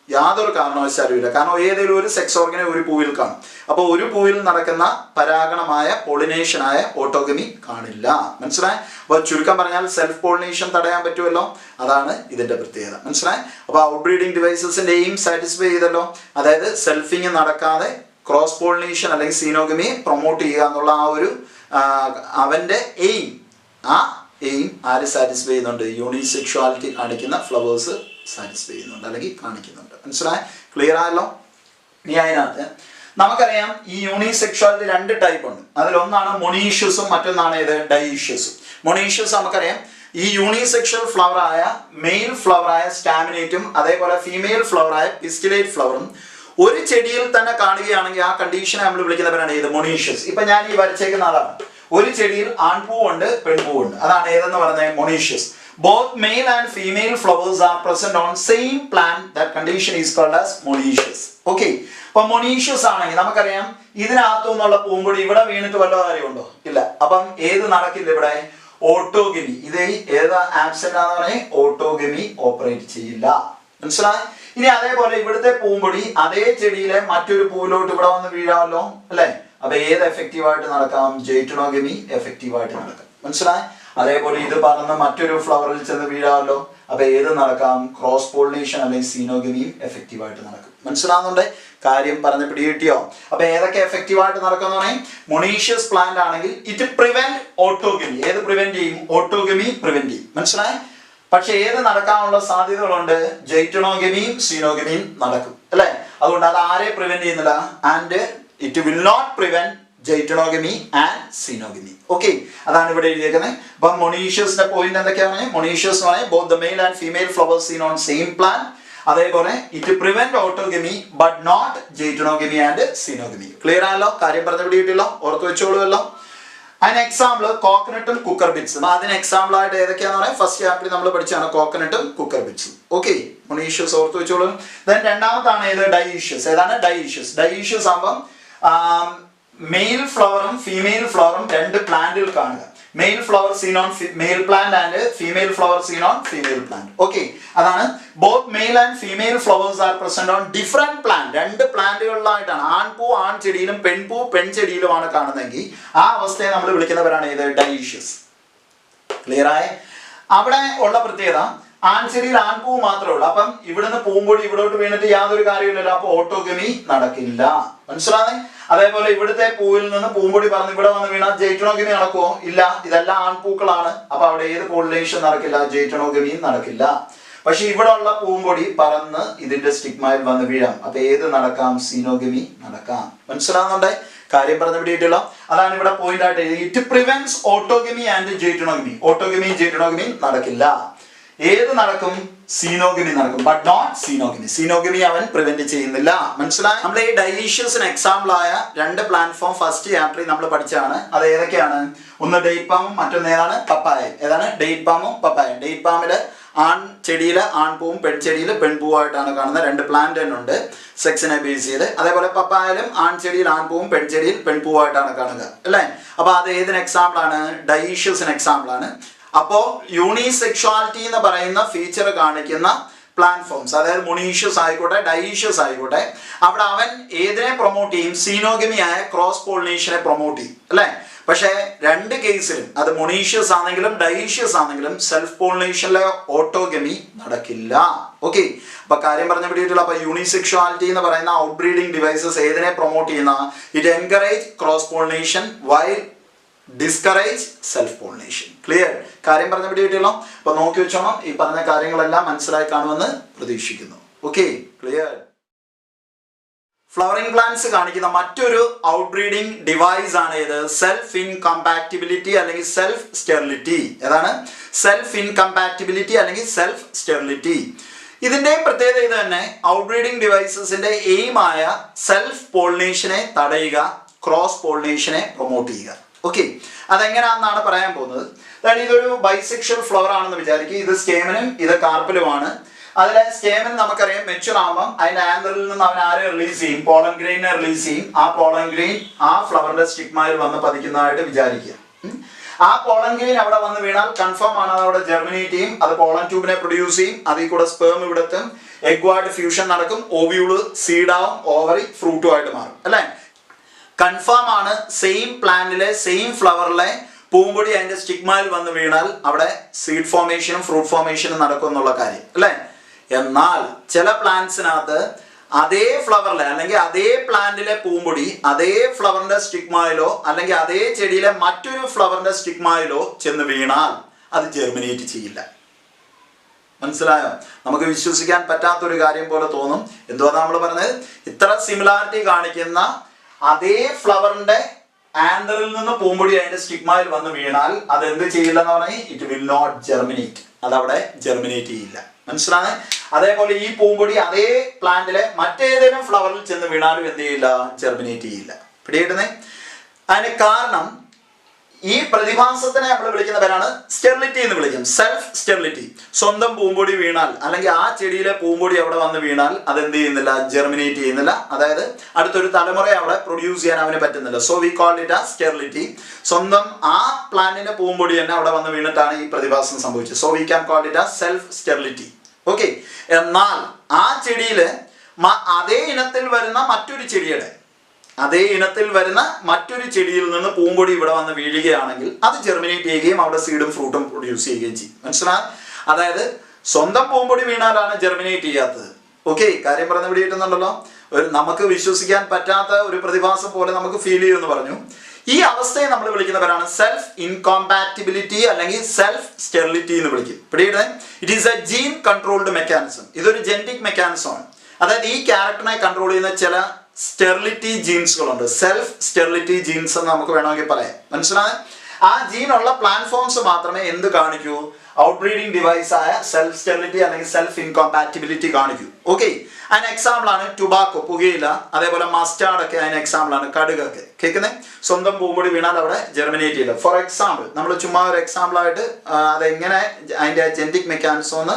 യാതൊരു കാരണവശാലും ഇല്ല. കാരണം ഏതെങ്കിലും ഒരു സെക്സ് ഓർഗനെ ഒരു പൂവിൽ കാണും. അപ്പോൾ ഒരു പൂവിൽ നടക്കുന്ന പരാഗണമായ പോളിനേഷനായ ഓട്ടോഗമി കാണില്ല. മനസ്സിലായി? അപ്പോൾ ചുരുക്കം പറഞ്ഞാൽ സെൽഫ് പോളിനേഷൻ തടയാൻ പറ്റുമല്ലോ, അതാണ് ഇതിന്റെ പ്രത്യേകത. മനസ്സിലായി? അപ്പോൾ ഔട്ട്ബ്രീഡിംഗ് ഡിവൈസസിന്റെ എയിം സാറ്റിസ്ഫൈ ചെയ്തല്ലോ. അതായത് സെൽഫിങ് നടക്കാതെ ക്രോസ് പോളിനേഷൻ അല്ലെങ്കിൽ സീനോഗമി പ്രൊമോട്ട് ചെയ്യുക എന്നുള്ള ആ ഒരു അവൻ്റെ എയിം, ആ എയിം ആര് സാറ്റിസ്ഫൈ ചെയ്യുന്നുണ്ട്? യൂണിസെക്ഷുവാലിറ്റി കാണിക്കുന്ന ഫ്ലവേഴ്സ് സാറ്റിസ്ഫൈ ചെയ്യുന്നുണ്ട് അല്ലെങ്കിൽ കാണിക്കുന്നുണ്ട്. മനസ്സിലായ? ക്ലിയർ ആയല്ലോ? ഇനി അതിനകത്ത് നമുക്കറിയാം ഈ യൂണിസെക്ഷുവാലിറ്റി 2 ടൈപ്പ് ഉണ്ട്. അതിലൊന്നാണ് മൊണീഷ്യസും മറ്റൊന്നാണ് ഏത്? ഡൈഷ്യസും. മൊണീഷ്യസ് നമുക്കറിയാം ഈ യൂണിസെക്ഷൽ ഫ്ലവർ ആയ മെയിൽ ഫ്ലവർ ആയ സ്റ്റാമിനേറ്റും അതേപോലെ ഫീമെയിൽ ഫ്ലവർ ആയ പിസ്റ്റിലേറ്റ് ഫ്ലവറും ഒരു ചെടിയിൽ തന്നെ കാണുകയാണെങ്കിൽ ആ കണ്ടീഷനെ നമ്മൾ വിളിക്കുന്നവരാണ് ഏത്? മൊണീഷ്യസ്. ഇപ്പൊ ഞാൻ ഈ വരച്ചേക്കുന്ന ആളാണ്. ഒരു ചെടിയിൽ ആൺപൂവുണ്ട് പെൺപൂവുണ്ട്, അതാണ് ഏതെന്ന് പറഞ്ഞത്? Monoecious. Both male and female flowers are present on same plant. That condition is called as monoecious. Okay. അപ്പൊ മൊണീഷ്യസ് ആണെങ്കിൽ നമുക്കറിയാം ഇതിനകത്തു നിന്നുള്ള പൂമ്പൊടി ഇവിടെ വീണിട്ട് വല്ല കാര്യമുണ്ടോ? ഇല്ല. അപ്പം ഏത് നടക്കില്ല ഇവിടെ? ഓട്ടോഗമി. ഇത് ഏത് ആബ്സെന്റ് ആണെന്ന് പറഞ്ഞാൽ ഓട്ടോഗമി ഓപ്പറേറ്റ് ചെയ്യില്ല. മനസ്സിലായി? ഇനി അതേപോലെ ഇവിടുത്തെ പൂമ്പൊടി അതേ ചെടിയിലെ മറ്റൊരു പൂവിലോട്ട് ഇവിടെ വന്ന് വീഴാമല്ലോ, അല്ലെ? അപ്പൊ ഏത് എഫക്റ്റീവായിട്ട് നടക്കാം? ജെയ്റ്റണോഗമി എഫക്റ്റീവായിട്ട് നടക്കാം. മനസ്സിലായി? അതേപോലെ ഇത് പറഞ്ഞ മറ്റൊരു ഫ്ലവറിൽ ചെന്ന് വീഴാമല്ലോ, അപ്പൊ ഏത് നടക്കാം? ക്രോസ് പോളിനേഷൻ അല്ലെങ്കിൽ സീനോഗമിയും എഫക്റ്റീവായിട്ട് നടക്കും. മനസ്സിലാവുന്നുണ്ട്? കാര്യം പറഞ്ഞ് പിടികിട്ടിയോ? അപ്പൊ ഏതൊക്കെ എഫക്റ്റീവായിട്ട് നടക്കുന്ന പറഞ്ഞാൽ മൊണീഷ്യസ് പ്ലാന്റ് ആണെങ്കിൽ ഇറ്റ് പ്രിവെന്റ് ഓട്ടോഗമി. ഏത് പ്രിവെന്റ് ചെയ്യും? ഓട്ടോഗമി പ്രിവെന്റ് ചെയ്യും. മനസ്സിലായി? പക്ഷെ ഏത് നടക്കാനുള്ള സാധ്യതകളുണ്ട്? ജെയ്റ്റണോഗമിയും സീനോഗമിയും നടക്കും, അല്ലെ? അതുകൊണ്ട് അത് ആരെ പ്രിവെന്റ് ചെയ്യുന്നില്ല? And it will not prevent geitonogamy and xenogamy. Okay, അതാണ് ഇവിടെ എഴുതിയേക്കുന്നത്. അപ്പൊ മൊണീഷ്യസിന്റെ പോയിന്റ് എന്തൊക്കെയാണ്? മൊണീഷ്യസ് എന്ന് പറഞ്ഞാൽ both the male and female flowers seen on same plant. അതേപോലെ it prevent autogamy but not geitonogamy and xenogamy. Clear ആണല്ലോ? കാര്യം പറഞ്ഞു പിടിയിട്ടില്ലോ? ഓർത്ത് വെച്ചോളൂല്ലോ. അതിന് എക്സാമ്പിൾ കോക്കനട്ടും കുക്കർ ബിറ്റ്സും. അതിന് എക്സാമ്പിൾ ആയിട്ട് ഏതൊക്കെയാന്ന് പറയാം? ഫസ്റ്റ് ചാപ്റ്ററിൽ നമ്മൾ പഠിച്ചാണ് കോക്കനട്ടും കുക്കർ ബിറ്റ്സും. ഓക്കെ, മൊണീഷ്യസ് ഓർത്ത് വെച്ചോളൂ. ദെൻ രണ്ടാമത്താണ് ഏത്? ഡൈഷ്യസ്. ഏതാണ്? ഡൈഷ്യസ്. ഡൈഷ്യസ് ആകുമ്പം മെയിൽ ഫ്ലവറും ഫീമെയിൽ ഫ്ലവറും 2 പ്ലാന്റിൽ കാണുക. Male flower seen on male plant and female flower seen on female plant. Okay, അതാണ് both male and female flowers are present on different plant. 2 പ്ലാന്റുകളിലായിട്ടാണ്. ആൺപൂ ആൺ ചെടിയിലും പെൺപൂ പെൺചെടിയിലുമാണ് കാണുന്നതെങ്കിൽ ആ അവസ്ഥയെ നമ്മൾ വിളിക്കുന്നവരാണ് ഏത്? ഡൈഷ്യസ്. ക്ലിയർ ആയ? അവിടെ ഉള്ള പ്രത്യേകത ആൺചെടിയിൽ ആൺപൂ മാത്രമേ ഉള്ളൂ. അപ്പം ഇവിടുന്ന് പൂമ്പൊടി ഇവിടോട്ട് വീണിട്ട് യാതൊരു കാര്യമില്ലല്ലോ, അപ്പൊ ഓട്ടോഗമി നടക്കില്ല. മനസ്സിലായി? അതേപോലെ ഇവിടുത്തെ പൂവിൽ നിന്ന് പൂമ്പൊടി പറന്ന് ഇവിടെ വന്ന് വീണാൽ ജെയ്റ്റണോഗമി നടക്കുമോ? ഇല്ല. ഇതെല്ലാം ആൺപൂക്കളാണ്. അപ്പൊ അവിടെ ഏത് പോളിനേഷൻ നടക്കില്ല? ജെയ്റ്റണോഗമിയും നടക്കില്ല. പക്ഷെ ഇവിടെ ഉള്ള പൂമ്പൊടി പറന്ന് ഇതിന്റെ സ്റ്റിഗ്മയിൽ വന്ന് വീഴാം. അപ്പൊ ഏത് നടക്കാം? സീനോഗമി നടക്കാം. മനസ്സിലാവുന്നുണ്ടേ? കാര്യം പറഞ്ഞു പിടിയിട്ടില്ല? അതാണ് ഇവിടെ പോയിന്റ് ആയിട്ട് എഴുതി. It prevents autogamy and geitonogamy. ഓട്ടോഗമിയും ജെയ്റ്റണോഗമിയും നടക്കില്ല. ഏത് നടക്കും? സീനോഗമി നടക്കും, ബട്ട് നോട്ട് സീനോഗമി. സീനോഗമി അവൻ പ്രിവെന്റ് ചെയ്യുന്നില്ല. മനസ്സിലായി? നമ്മൾ ഈ ഡൈഷ്യസിന് എക്സാമ്പിൾ ആയ 2 പ്ലാറ്റ്ഫോം ഫസ്റ്റ് ചാപ്റ്ററിൽ നമ്മൾ പഠിച്ചാണ്. അത് ഏതൊക്കെയാണ്? ഒന്ന് ഡേറ്റ് പാമും മറ്റൊന്ന് ഏതാണ്? പപ്പായ. ഏതാണ്? ഡേറ്റ് പാമും പപ്പായ. ഡേറ്റ് പാമില് ആൺ ചെടിയില് ആൺപൂവും പെൺചെടിയിൽ പെൺപൂവായിട്ടാണ് കാണുന്നത്. 2 പ്ലാന്റ് തന്നെ ഉണ്ട് സെക്സിനെ ബേസ് ചെയ്ത്. അതേപോലെ പപ്പായാലും ആൺ ചെടിയിൽ ആൺപൂവും പെൺചെടിയിൽ പെൺപൂവായിട്ടാണ് കാണുക, അല്ലേ? അപ്പൊ അത് ഏതിന് എക്സാമ്പിൾ ആണ്? ഡൈഷ്യസിന് എക്സാമ്പിൾ ആണ്. അപ്പോ യൂണിസെക്ഷുവാലിറ്റി എന്ന് പറയുന്ന ഫീച്ചർ കാണിക്കുന്ന പ്ലാറ്റ്ഫോംസ്, അതായത് മൊണീഷ്യസ് ആയിക്കോട്ടെ ഡൈഷ്യസ് ആയിക്കോട്ടെ, അവിടെ അവൻ ഏതിനെ പ്രൊമോട്ട് ചെയ്യും? സീനോഗമി ആയ ക്രോസ് പോളിനേഷനെ പ്രൊമോട്ട് ചെയ്യും, അല്ലെ? പക്ഷേ 2 കേസിലും അത് മൊണീഷ്യസ് ആണെങ്കിലും ഡൈഷ്യസ് ആണെങ്കിലും സെൽഫ് പോളിനേഷനിലെ ഓട്ടോഗമി നടക്കില്ല. ഓക്കെ, അപ്പൊ കാര്യം പറഞ്ഞു പിടിയിട്ടില്ല. അപ്പൊ യൂണിസെക്ഷുവാലിറ്റി എന്ന് പറയുന്ന ഔട്ട് ബ്രീഡിംഗ് ഡിവൈസസ് ഏതിനെ പ്രൊമോട്ട് ചെയ്യുന്ന? It encourage cross pollination while discourage self pollination. Clear? കാര്യം പറഞ്ഞ പിടികിട്ടിയല്ലോ? അപ്പൊ നോക്കി വെച്ചോണം. ഈ പറഞ്ഞ കാര്യങ്ങളെല്ലാം മനസ്സിലായി കാണുമെന്ന് പ്രതീക്ഷിക്കുന്നു. Okay, clear? ഫ്ലവറിംഗ് പ്ലാന്റ്സ് കാണിക്കുന്ന മറ്റൊരു ഔട്ട് ബ്രീഡിംഗ് ഡിവൈസ് ആണ് ഇത് സെൽഫ് ഇൻകമ്പാറ്റിബിലിറ്റി അല്ലെങ്കിൽ സെൽഫ് സ്റ്റെറിലിറ്റി. ഏതാണ്? സെൽഫ് ഇൻകമ്പാറ്റിബിലിറ്റി അല്ലെങ്കിൽ സെൽഫ് സ്റ്റെറിലിറ്റി. ഇതിന്റെ പ്രത്യേകത ഇത് തന്നെ. ഔട്ട് ബ്രീഡിംഗ് ഡിവൈസസിന്റെ എയിം ആയ സെൽഫ് പോളിനേഷനെ തടയുക, ക്രോസ് പോളിനേഷനെ പ്രൊമോട്ട് ചെയ്യുക. ഓക്കെ, അതെങ്ങനെയാണെന്നാണ് പറയാൻ പോകുന്നത്. അതായത് ഇതൊരു ബൈസെക്ഷൽ ഫ്ലവർ ആണെന്ന് വിചാരിക്കുക. ഇത് സ്റ്റേമനും ഇത് കാർപ്പലുമാണ്. അതിലെ സ്റ്റേമൻ നമുക്കറിയാം മെച്യൂർ ആകുമ്പം അതിന്റെ ആന്തറിൽ നിന്ന് അവൻ ആരെ റിലീസ് ചെയ്യും? പോളൻ ഗ്രെയിനെ റിലീസ് ചെയ്യും. ആ പോളൻ ഗ്രെയിൻ ആ ഫ്ലവറിന്റെ സ്റ്റിഗ്മയിൽ വന്ന് പതിക്കുന്നതായിട്ട് വിചാരിക്കുക. ആ പോളൻ ഗ്രെയിൻ അവിടെ വന്ന് വീണാൽ കൺഫേം ആണ് അത് അവിടെ ജെർമിനേറ്റ് ചെയ്യും. അത് പോളൻ ട്യൂബിനെ പ്രൊഡ്യൂസ് ചെയ്യും. അതിൽ കൂടെ സ്പേം ഇവിടെത്തും. എഗ്ഗുമായിട്ട് ഫ്യൂഷൻ നടക്കും. ഓവ്യൂള് സീഡാവും. ഓവറി ഫ്രൂട്ടും ആയിട്ട് മാറും, അല്ലേ? കൺഫേം ആണ് സെയിം പ്ലാന്റിലെ സെയിം ഫ്ലവറിലെ പൂമ്പൊടി അതിന്റെ സ്റ്റിഗ്മയിൽ വന്ന് വീണാൽ അവിടെ സീഡ് ഫോർമേഷനും ഫ്രൂട്ട് ഫോർമേഷനും നടക്കും എന്നുള്ള കാര്യം, അല്ലേ? എന്നാൽ ചില പ്ലാന്റ്സിനകത്ത് അതേ ഫ്ലവറിലെ അല്ലെങ്കിൽ അതേ പ്ലാന്റിലെ പൂമ്പൊടി അതേ ഫ്ലവറിന്റെ സ്റ്റിഗ്മയിലോ അല്ലെങ്കിൽ അതേ ചെടിയിലെ മറ്റൊരു ഫ്ലവറിന്റെ സ്റ്റിഗ്മയിലോ ചെന്ന് വീണാൽ അത് ജെർമിനേറ്റ് ചെയ്യില്ല. മനസ്സിലായോ? നമുക്ക് വിശ്വസിക്കാൻ പറ്റാത്തൊരു കാര്യം പോലെ തോന്നും. എന്തുവാ നമ്മൾ പറഞ്ഞത്? ഇത്ര സിമിലാരിറ്റി കാണിക്കുന്ന അതേ ഫ്ലവറിന്റെ ആന്തറിൽ നിന്ന് പൂമ്പൊടി അതിന്റെ സ്റ്റിഗ്മയിൽ വന്ന് വീണാൽ അത് എന്ത് ചെയ്യില്ല എന്ന് പറഞ്ഞാൽ ഇറ്റ് വിൽ നോട്ട് ജെർമിനേറ്റ്. അതവിടെ ജെർമിനേറ്റ് ചെയ്യില്ല. മനസ്സിലായേ? അതേപോലെ ഈ പൂമ്പൊടി അതേ പ്ലാന്റിലെ മറ്റേതെങ്കിലും ഫ്ലവറിൽ ചെന്ന് വീണാലും എന്ത് ചെയ്യില്ല? ജെർമിനേറ്റ് ചെയ്യില്ല. പിടികിട്ടുന്നേ? അതിന് കാരണം ഈ പ്രതിഭാസത്തിനെ നമ്മൾ വിളിക്കുന്ന പേരാണ് സ്റ്റെറിലിറ്റി എന്ന് വിളിക്കും. Self sterility. സ്വന്തം പൂമ്പൊടി വീണാൽ അല്ലെങ്കിൽ ആ ചെടിയിലെ പൂമ്പൊടി അവിടെ വന്ന് വീണാൽ അത് എന്ത് ചെയ്യുന്നില്ല? ജെർമിനേറ്റ് ചെയ്യുന്നില്ല. അതായത് അടുത്തൊരു തലമുറയെ അവിടെ പ്രൊഡ്യൂസ് ചെയ്യാൻ അവന് പറ്റുന്നില്ല. സോ വി കോൾ ഇറ്റ് ആ സ്റ്റെറിലിറ്റി. സ്വന്തം ആ പ്ലാന്റിന്റെ പൂമ്പൊടി തന്നെ അവിടെ വന്ന് വീണിട്ടാണ് ഈ പ്രതിഭാസം സംഭവിച്ചത്. So we can call it ആ സെൽഫ് സ്റ്റെറിലിറ്റി. ഓക്കെ. എന്നാൽ ആ ചെടിയില് അതേ ഇനത്തിൽ വരുന്ന മറ്റൊരു ചെടിയിൽ നിന്ന് പൂമ്പൊടി ഇവിടെ വന്ന് വീഴുകയാണെങ്കിൽ അത് ജെർമിനേറ്റ് ചെയ്യുകയും അവിടെ സീഡും ഫ്രൂട്ടും പ്രൊഡ്യൂസ് ചെയ്യുകയും ചെയ്യും. മനസ്സിലായി? അതായത് സ്വന്തം പൂമ്പൊടി വീണാലാണ് ജെർമിനേറ്റ് ചെയ്യാത്തത്. ഓക്കെ, കാര്യം പറഞ്ഞ് പിടിയിട്ടുന്നുണ്ടല്ലോ. നമുക്ക് വിശ്വസിക്കാൻ പറ്റാത്ത ഒരു പ്രതിഭാസം പോലെ നമുക്ക് ഫീൽ ചെയ്യുമെന്ന് പറഞ്ഞു. ഈ അവസ്ഥയെ നമ്മൾ വിളിക്കുന്നവരാണ് സെൽഫ് ഇൻകോമ്പാറ്റിബിലിറ്റി അല്ലെങ്കിൽ സെൽഫ് സ്റ്റെറിലിറ്റി എന്ന് വിളിക്കും. പിടിയുടെ it is a gene controlled mechanism. ഇതൊരു ജെനറ്റിക് മെക്കാനിസമാണ്. അതായത് ഈ ക്യാരക്ടറിനെ കൺട്രോൾ ചെയ്യുന്ന ചില സ്റ്റെറിലിറ്റി ജീൻസുകളുണ്ട്. സെൽഫ് സ്റ്റെറിലിറ്റി ജീൻസ് എന്ന് നമുക്ക് വേണമെങ്കിൽ പറയാം. മനസ്സിലായി? ആ ജീനുള്ള പ്ലാറ്റ്ഫോംസ് മാത്രമേ എന്ത് കാണിക്കൂ? ഔട്ട്ബ്രീഡിംഗ് ഡിവൈസ് ആയ സെൽഫ് സ്റ്റെറിലിറ്റി അല്ലെങ്കിൽ സെൽഫ് ഇൻകോമ്പാറ്റിബിലിറ്റി കാണിക്കൂ. ഓക്കെ, അതിന് എക്സാമ്പിൾ ആണ് ടുബാക്കോ, പുകയില, അതേപോലെ മസ്റ്റാർഡ് ഒക്കെ അതിന് എക്സാമ്പിൾ ആണ്. കടുകൊക്കെ കേൾക്കുന്നത് സ്വന്തം പൂമ്പൊടി വീണാൽ അവിടെ ജെർമിനേറ്റ് ചെയ്യില്ല. ഫോർ എക്സാമ്പിൾ നമ്മൾ ചുമ്മാ ഒരു എക്സാമ്പിൾ ആയിട്ട് അതെങ്ങനെ അതിൻ്റെ ജെനറ്റിക് മെക്കാനിസം ഒന്ന്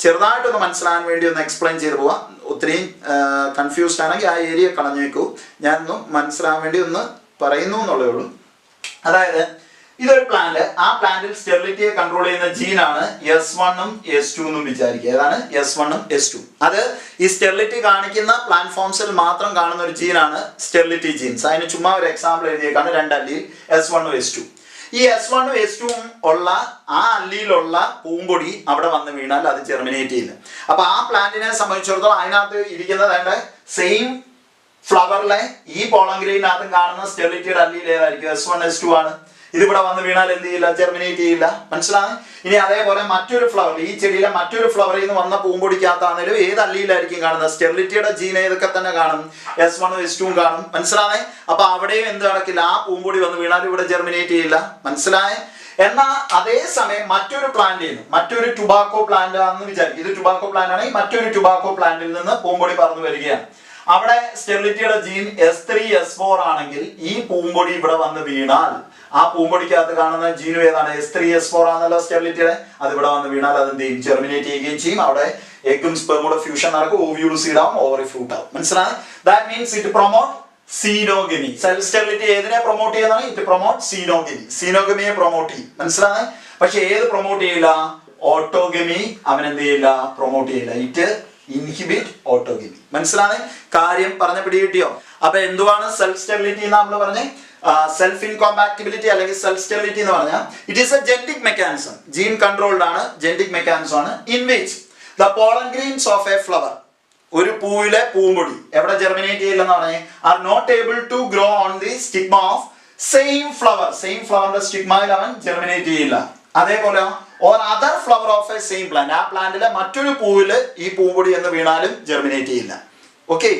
ചെറുതായിട്ടൊന്ന് മനസ്സിലാകാൻ വേണ്ടി ഒന്ന് എക്സ്പ്ലെയിൻ ചെയ്ത് പോവാം. ഒത്തിരിയും കൺഫ്യൂസ്ഡ് ആണെങ്കിൽ ആ ഏരിയ കളഞ്ഞേക്കൂ. ഞാനൊന്നും മനസ്സിലാകാൻ വേണ്ടി ഒന്ന് പറയുന്നു എന്നുള്ളേ ഉള്ളൂ. അതായത് ഇതൊരു പ്ലാന്റ്, ആ പ്ലാന്റിൽ സ്റ്റെറിലിറ്റിയെ കൺട്രോൾ ചെയ്യുന്ന ജീനാണ് S1 S2 എന്നും വിചാരിക്കുക. ഏതാണ്? S1 S2. അത് ഈ സ്റ്റെറിലിറ്റി കാണിക്കുന്ന പ്ലാറ്റ്ഫോംസിൽ മാത്രം കാണുന്ന ഒരു ജീനാണ് സ്റ്റെറിലിറ്റി ജീൻസ്. അതിന് ചുമ്മാ ഒരു എക്സാമ്പിൾ എഴുതിയേക്കാണ്. 2 അല്ലിയിൽ S1 S2. ഈ S1 S2 ഉള്ള ആ അല്ലിയിലുള്ള പൂമ്പൊടി അവിടെ വന്ന് വീണാൽ അത് ജെർമിനേറ്റ് ചെയ്യില്ല. അപ്പൊ ആ പ്ലാന്റിനെ സംബന്ധിച്ചിടത്തോളം അതിനകത്ത് ഇരിക്കുന്നത് അതിന്റെ സെയിം ഫ്ലവറിലെ ഈ പോളൻ ഗ്രെയിനകത്തും കാണുന്ന സ്റ്റെറിലിറ്റിയുടെ അല്ലിയിൽ ഏതായിരിക്കും? S1 S2 ആണ്. ഇതിവിടെ വന്ന് വീണാൽ എന്ത് ചെയ്യില്ല? ജെർമിനേറ്റ് ചെയ്യില്ല. മനസ്സിലായി? ഇനി അതേപോലെ മറ്റൊരു ഫ്ലവർ, ഈ ചെടിയിലെ മറ്റൊരു ഫ്ലവറിൽ നിന്ന് വന്ന പൂമ്പൊടിക്കകത്താണെങ്കിലും ഏത് അല്ലിയിലായിരിക്കും കാണുന്നത്? സ്റ്റെറിലിറ്റിയുടെ ജീൻ ഏതൊക്കെ തന്നെ കാണും? S1 S2 കാണും. മനസ്സിലായേ? അപ്പൊ അവിടെയും എന്ത് നടക്കില്ല? ആ പൂമ്പൊടി വന്ന് വീണാലും ഇവിടെ ജെർമിനേറ്റ് ചെയ്യില്ല. മനസ്സിലായേ? എന്നാൽ അതേസമയം മറ്റൊരു പ്ലാന്റിൽ നിന്ന്, മറ്റൊരു ടുബാക്കോ പ്ലാന്റ് ആണെന്ന് വിചാരിക്കും. ഇത് ടുബാക്കോ പ്ലാന്റ് ആണെങ്കിൽ മറ്റൊരു ടുബാക്കോ പ്ലാന്റിൽ നിന്ന് പൂമ്പൊടി പറന്നു വരികയാണ്. അവിടെ സ്റ്റെറിലിറ്റിയുടെ ജീൻ S3 S4 ആണെങ്കിൽ ഈ പൂമ്പൊടി ഇവിടെ വന്ന് വീണാൽ ആ പൂമ്പൊടിക്കകത്ത് കാണുന്ന ജീനു ഏതാണ്? S3 S4 ആണല്ലോ സ്റ്റെറിലിറ്റിയുടെ. അത് ഇവിടെ വന്ന് വീണാൽ അത് എന്ത് ചെയ്യും? ജെർമിനേറ്റ് ചെയ്യുകയും ചെയ്യും. അവിടെ എഗ്ഗും സ്പെർമും ഫ്യൂഷൻ നടക്കും. ഓവ്യൂൾ സീഡ് ആവും, ഓവറി ഫ്രൂട്ട് ആവും. മനസ്സിലായി? That means it promote xenogamy. Self sterility ഏതിനെ പ്രൊമോട്ട് ചെയ്യുന്നതാണ്? It promote xenogamy. സീനോഗമിയെ പ്രൊമോട്ട് ചെയ്യും. മനസ്സിലായി? പക്ഷെ ഏത് പ്രൊമോട്ട് ചെയ്യില്ല? ഓട്ടോഗമി അവൻ എന്ത് ചെയ്യില്ല? പ്രൊമോട്ട് ചെയ്യില്ല. It inhibit autogamy. മനസ്സിലായി? കാര്യം പറഞ്ഞ പിടികിട്ടിയോ? അപ്പൊ എന്തുവാണ് സെൽഫ് സ്റ്റെറിലിറ്റി എന്ന് നമ്മൾ പറഞ്ഞേ? സെൽഫ് ഇൻകോമ്പാറ്റിബിലിറ്റി അല്ലെങ്കിൽ സെൽഫ് സ്റ്റെറിലിറ്റി എന്ന് പറഞ്ഞാൽ it is a genetic mechanism. Gene controlled ആണ്, ജെനറ്റിക് മെക്കാനിസം ആണ്. In which the pollen grains of a flower, ഒരു പൂവിലെ പൂമ്പൊടി എവിടെ ജെർമിനേറ്റ് ചെയ്യില്ലെന്ന് പറഞ്ഞേ? Are not able to grow on the stigma of same flower. Same ഫ്ലവറിന്റെ സ്റ്റിഗ്മയിൽ അവൻ ജെർമിനേറ്റ് ചെയ്യില്ല. അതേപോലെ or other flower of a same plant, ആ പ്ലാന്റിലെ മറ്റൊരു പൂവില് ഈ പൂമ്പൊടി എന്ന് വീണാലും ജെർമിനേറ്റ് ചെയ്യില്ല. ഓക്കെ,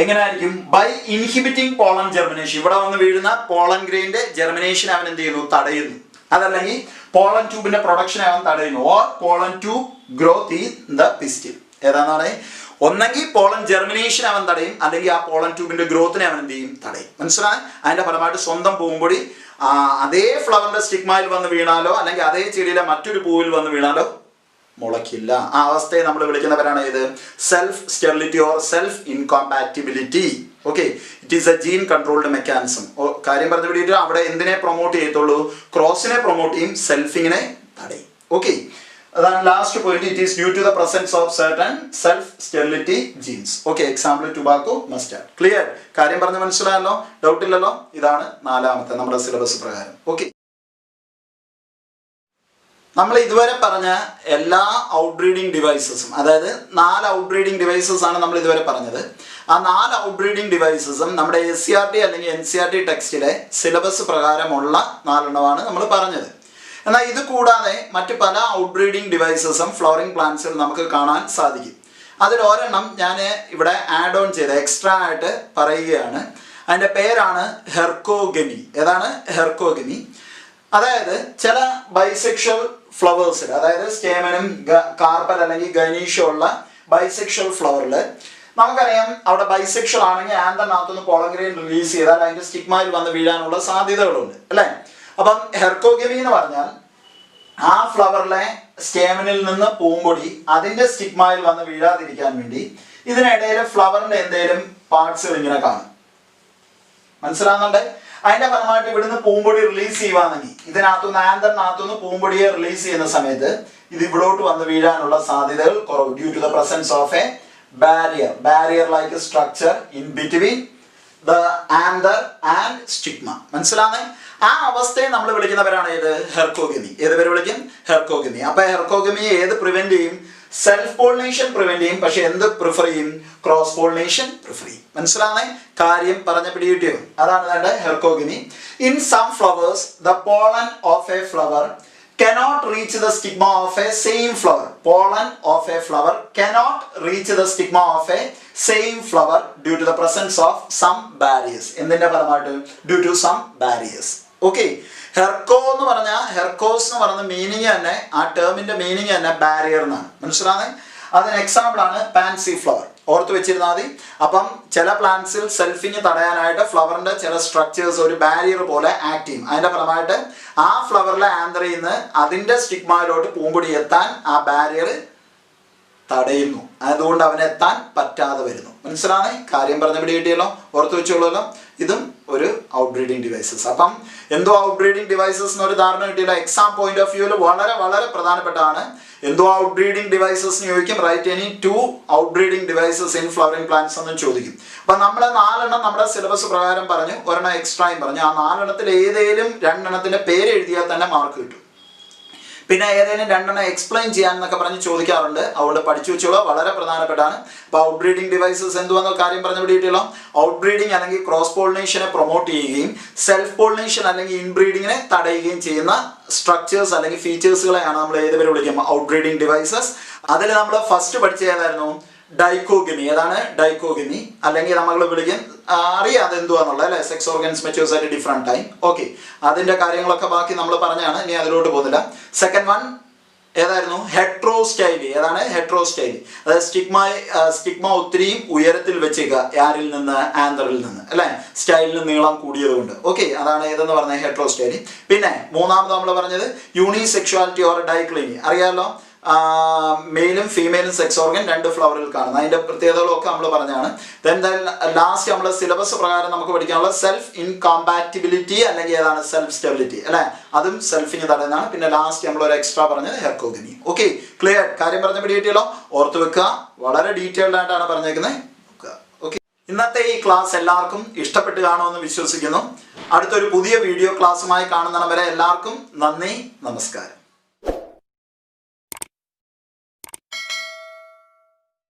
എങ്ങനെയായിരിക്കും? By inhibiting pollen germination. ഇവിടെ വന്ന് വീഴുന്ന പോളൻ ഗ്രെയിന്റെ ജെർമിനേഷൻ അവൻ എന്ത് ചെയ്യുന്നു? തടയുന്നു. അതല്ലെങ്കിൽ പോളൻ ട്യൂബിന്റെ പ്രൊഡക്ഷൻ അവൻ തടയുന്നു. Or pollen tube growth in the pistil. ഏതാണെന്ന് പറയും? ഒന്നെങ്കിൽ പോളൻ ജെർമിനേഷൻ അവൻ തടയും, അല്ലെങ്കിൽ ആ പോളൻ ട്യൂബിന്റെ ഗ്രോത്തിനെ അവൻ എന്ത് ചെയ്യും? തടയും. മനസ്സിലായി? അതിന്റെ ഫലമായിട്ട് സ്വന്തം പൂമ്പൊടി അതേ ഫ്ലവറിന്റെ സ്റ്റിഗ്മയിൽ വന്ന് വീണാലോ അല്ലെങ്കിൽ അതേ ചെടിയിലെ മറ്റൊരു പൂവിൽ വന്ന് വീണാലോ മുളയ്ക്കില്ല. ആ അവസ്ഥയെ നമ്മൾ വിളിക്കുന്നവരാണ് ഇത് self sterility or self incompatibility. Okay, it is a gene controlled mechanism. കാര്യം പറഞ്ഞു പിടിയിട്ട് അവിടെ എന്തിനെ പ്രൊമോട്ട് ചെയ്യത്തുള്ളൂ? ക്രോസിനെ പ്രൊമോട്ട് ചെയ്യും, സെൽഫിങ്ങിനെ തടയും. ഓക്കെ, അതാണ് last point. It is due to the presence of certain self sterility genes. Okay, example tobacco, mustard. Clear? കാര്യം പറഞ്ഞ് മനസ്സിലായല്ലോ? ഡൗട്ട് ഇല്ലല്ലോ? ഇതാണ് 4ാമത്തെ നമ്മുടെ സിലബസ് പ്രകാരം. ഓക്കെ, നമ്മൾ ഇതുവരെ പറഞ്ഞ എല്ലാ ഔട്ട്ബ്രീഡിംഗ് ഡിവൈസസും, അതായത് 4 ഔട്ട്ബ്രീഡിംഗ് ഡിവൈസസ് ആണ് നമ്മൾ ഇതുവരെ പറഞ്ഞത്. ആ 4 ഔട്ട്ബ്രീഡിംഗ് ഡിവൈസസും നമ്മുടെ SCERT അല്ലെങ്കിൽ NCERT ടെക്സ്റ്റിലെ സിലബസ് പ്രകാരമുള്ള 4 എണ്ണമാണ് നമ്മൾ പറഞ്ഞത്. എന്നാൽ ഇത് കൂടാതെ മറ്റ് പല ഔട്ട്ബ്രീഡിംഗ് ഡിവൈസസും ഫ്ലവറിംഗ് പ്ലാന്റ്സിൽ നമുക്ക് കാണാൻ സാധിക്കും. അതിൽ ഒരെണ്ണം ഞാൻ ഇവിടെ ആഡ് ഓൺ ചെയ്ത് എക്സ്ട്രാ ആയിട്ട് പറയുകയാണ്. അതിൻ്റെ പേരാണ് ഹെർക്കോഗമി. ഏതാണ് ഹെർക്കോഗമി? അതായത് ചില ബൈസെക്ഷൽ ഫ്ലവേഴ്സിൽ, അതായത് സ്റ്റേമനും കാർപ്പൽ അല്ലെങ്കിൽ ഗനീഷോ ഉള്ള ബൈസെക്ഷൽ ഫ്ലവറിൽ നമുക്കറിയാം, അവിടെ ബൈസെക്ഷൽ ആണെങ്കിൽ ആന്തറിനകത്തുനിന്ന് പോളൻ റിലീസ് ചെയ്താൽ അതിൻ്റെ സ്റ്റിഗ്മയിൽ വന്ന് വീഴാനുള്ള സാധ്യതകളുണ്ട് അല്ലേ? അപ്പം ഹെർക്കോഗമി എന്ന് പറഞ്ഞാൽ ആ ഫ്ലവറിലെ സ്റ്റേമനിൽ നിന്ന് പൂമ്പൊടി അതിൻ്റെ സ്റ്റിഗ്മയിൽ വന്ന് വീഴാതിരിക്കാൻ വേണ്ടി ഇതിനിടയിൽ ഫ്ലവറിൻ്റെ എന്തെങ്കിലും പാർട്സുകൾ ഇങ്ങനെ കാണും. മനസ്സിലാകുന്നുണ്ട്? അതിന്റെ ഫലമായിട്ട് ഇവിടുന്ന് പൂമ്പൊടി റിലീസ് ചെയ്യുവാണെങ്കിൽ ഇതിനകത്തുനിന്ന് ആന്തറിനകത്തുനിന്ന് പൂമ്പൊടിയെ റിലീസ് ചെയ്യുന്ന സമയത്ത് ഇത് ഇവിടോട്ട് വന്ന് വീഴാനുള്ള സാധ്യതകൾ കുറവ്. Due to the presence of a barrier like structure in between the anther and stigma. മനസ്സിലാകുന്നേ? ആ അവസ്ഥയെ നമ്മൾ വിളിക്കുന്നവരാണ് ഏത്? ഹെർക്കോഗമി. ഏത് പേര് വിളിക്കും? ഹെർക്കോഗമി. അപ്പൊ ഹെർക്കോഗമിയെ ഏത് പ്രിവെന്റ് ചെയ്യും? സെൽഫ് പോളിനേഷൻ പ്രിവെന്റ് ചെയ്യും. പക്ഷെ എന്ത് പ്രിഫർ ചെയ്യും? ക്രോസ് പോളിനേഷൻ പ്രിഫർ ചെയ്യും. മനസ്സിലാകുന്നേ? കാര്യം പറഞ്ഞ പിടികിട്ടിയോ? അതാണ് വേണ്ട herkogamy. In some flowers the pollen of a flower cannot reach the stigma of a same flower. Pollen of a flower cannot reach the stigma of a same flower due to the presence of some barriers. എന്തിന്റെ ഫലമായിട്ട്? Due to some barriers. Okay. ഹെർക്കോ എന്ന് പറഞ്ഞാൽ, ഹെർക്കോസ് എന്ന് പറയുന്ന മീനിങ് തന്നെ, ആ ടേമിന്റെ മീനിങ് തന്നെ ബാരിയർ എന്നാണ്. മനസ്സിലാകുന്നേ? അതിന് എക്സാമ്പിൾ ആണ് പാൻസി ഫ്ലവർ. ഓർത്ത് വെച്ചിരുന്നാൽ മതി. അപ്പം ചില പ്ലാന്റ്സിൽ സെൽഫിങ് തടയാനായിട്ട് ഫ്ലവറിന്റെ ചില സ്ട്രക്ചേഴ്സ് ഒരു ബാരിയർ പോലെ ആക്ട് ചെയ്യും. അതിന്റെ ഫലമായിട്ട് ആ ഫ്ലവറിലെ ആന്തറിൽ നിന്ന് അതിന്റെ സ്റ്റിഗ്മയിലോട്ട് പൂമ്പൊടി എത്താൻ ആ ബാരിയർ തടയുന്നു. അതുകൊണ്ട് അവന് എത്താൻ പറ്റാതെ വരുന്നു. മനസ്സിലാണേ? കാര്യം പറഞ്ഞ പിടി കിട്ടിയല്ലോ? ഓർത്ത് വെച്ചോളൂല്ലോ. ഇതും ഒരു ഔട്ട്ബ്രീഡിംഗ് ഡിവൈസസ്. അപ്പം എന്തോ ഔട്ട്ബ്രീഡിംഗ് ഡിവൈസസ് എന്നൊരു ധാരണ കിട്ടിയില്ല. എക്സാം പോയിന്റ് ഓഫ് വ്യൂവിൽ വളരെ വളരെ പ്രധാനപ്പെട്ടതാണ്. എന്തോ ഔട്ട്ബ്രീഡിംഗ് ഡിവൈസസ് ചോദിക്കും. Right any 2 outbreeding devices in flowering plants എന്നും ചോദിക്കും. അപ്പൊ നമ്മൾ 4 എണ്ണം നമ്മുടെ സിലബസ് പ്രകാരം പറഞ്ഞു, ഒരെണ്ണം എക്സ്ട്രായും പറഞ്ഞു. ആ 4 എണ്ണത്തിൽ ഏതേലും 2 എണ്ണത്തിന്റെ പേര് എഴുതിയാൽ തന്നെ മാർക്ക് കിട്ടും. പിന്നെ ഏതെങ്കിലും 2 എണ്ണം എക്സ്പ്ലെയിൻ ചെയ്യാൻ എന്നൊക്കെ പറഞ്ഞ് ചോദിക്കാറുണ്ട്. അതുകൊണ്ട് പഠിച്ചു വെച്ചോളൂ, വളരെ പ്രധാനപ്പെട്ടാണ്. അപ്പൊ ഔട്ട്ബ്രീഡിംഗ് ഡിവൈസസ് എന്തുവെന്ന കാര്യം പറഞ്ഞു പിടിയിട്ടല്ലോ. ഔട്ട്ബ്രീഡിംഗ് അല്ലെങ്കിൽ ക്രോസ് പോളിനേഷനെ പ്രൊമോട്ട് ചെയ്യുകയും സെൽഫ് പോളിനേഷൻ അല്ലെങ്കിൽ ഇൻബ്രീഡിങ്ങിനെ തടയുകയും ചെയ്യുന്ന സ്ട്രക്ചേഴ്സ് അല്ലെങ്കിൽ ഫീച്ചേഴ്സുകളെയാണ് നമ്മൾ ഏത് പേര് വിളിക്കും? ഔട്ട്ബ്രീഡിംഗ് ഡിവൈസസ്. അതിൽ നമ്മൾ ഫസ്റ്റ് പഠിച്ച ഏതായിരുന്നു? ഡൈക്കോഗമി. ഏതാണ്? ഡൈക്കോഗമി. അല്ലെങ്കിൽ നമ്മൾ വിളിക്കും, അറിയാതെ എന്തുവാന്നുള്ളത് അല്ലെ? Sex organs matures at different time. Okay, അതിന്റെ കാര്യങ്ങളൊക്കെ ബാക്കി നമ്മൾ പറഞ്ഞാണ്, ഇനി അതിലോട്ട് പോകുന്നില്ല. സെക്കൻഡ് വൺ ഏതായിരുന്നു? ഹെട്രോസ്റ്റൈലി. ഏതാണ്? ഹെട്രോസ്റ്റൈലി. അതായത് സ്റ്റിഗ്മ ഒത്തിരിയും ഉയരത്തിൽ വെച്ചേക്കുക. ആരിൽ നിന്ന്? ആന്തറിൽ നിന്ന് അല്ലെ? സ്റ്റൈലിന് നീളം കൂടിയത് കൊണ്ട്. ഓക്കെ, അതാണ് ഏതെന്ന് പറഞ്ഞത്? ഹെട്രോസ്റ്റൈലി. പിന്നെ മൂന്നാമത് നമ്മൾ പറഞ്ഞത് യൂണിസെക്ഷുവാലിറ്റി ഓർ ഡൈക്ലിനി. അറിയാമല്ലോ, മെയിലും ഫീമെയിലും സെക്സ് ഓർഗൻ 2 ഫ്ലവറിൽ കാണുന്നത്. അതിന്റെ പ്രത്യേകതകളൊക്കെ നമ്മൾ പറഞ്ഞാണ്. ലാസ്റ്റ് നമ്മൾ സിലബസ് പ്രകാരം നമുക്ക് പഠിക്കാനുള്ള സെൽഫ് ഇൻകോമ്പാറ്റിബിലിറ്റി അല്ലെങ്കിൽ ഏതാണ്? സെൽഫ് സ്റ്റെബിലിറ്റി അല്ലെ? അതും സെൽഫിങ് തടയുന്നതാണ്. പിന്നെ ലാസ്റ്റ് നമ്മൾ ഒരു എക്സ്ട്രാ പറഞ്ഞത് ഹെർക്കോഗമി. Okay, clear? കാര്യം പറഞ്ഞ പിടികിട്ടിയല്ലോ? ഓർത്ത് വെക്കുക, വളരെ ഡീറ്റെയിൽഡ് ആയിട്ടാണ് പറഞ്ഞേക്കുന്നത്. ഓക്കെ, ഇന്നത്തെ ഈ ക്ലാസ് എല്ലാവർക്കും ഇഷ്ടപ്പെട്ട് കാണുമെന്ന് വിശ്വസിക്കുന്നു. അടുത്തൊരു പുതിയ വീഡിയോ ക്ലാസ്സുമായി കാണുന്നവരെ എല്ലാവർക്കും നന്ദി, നമസ്കാരം.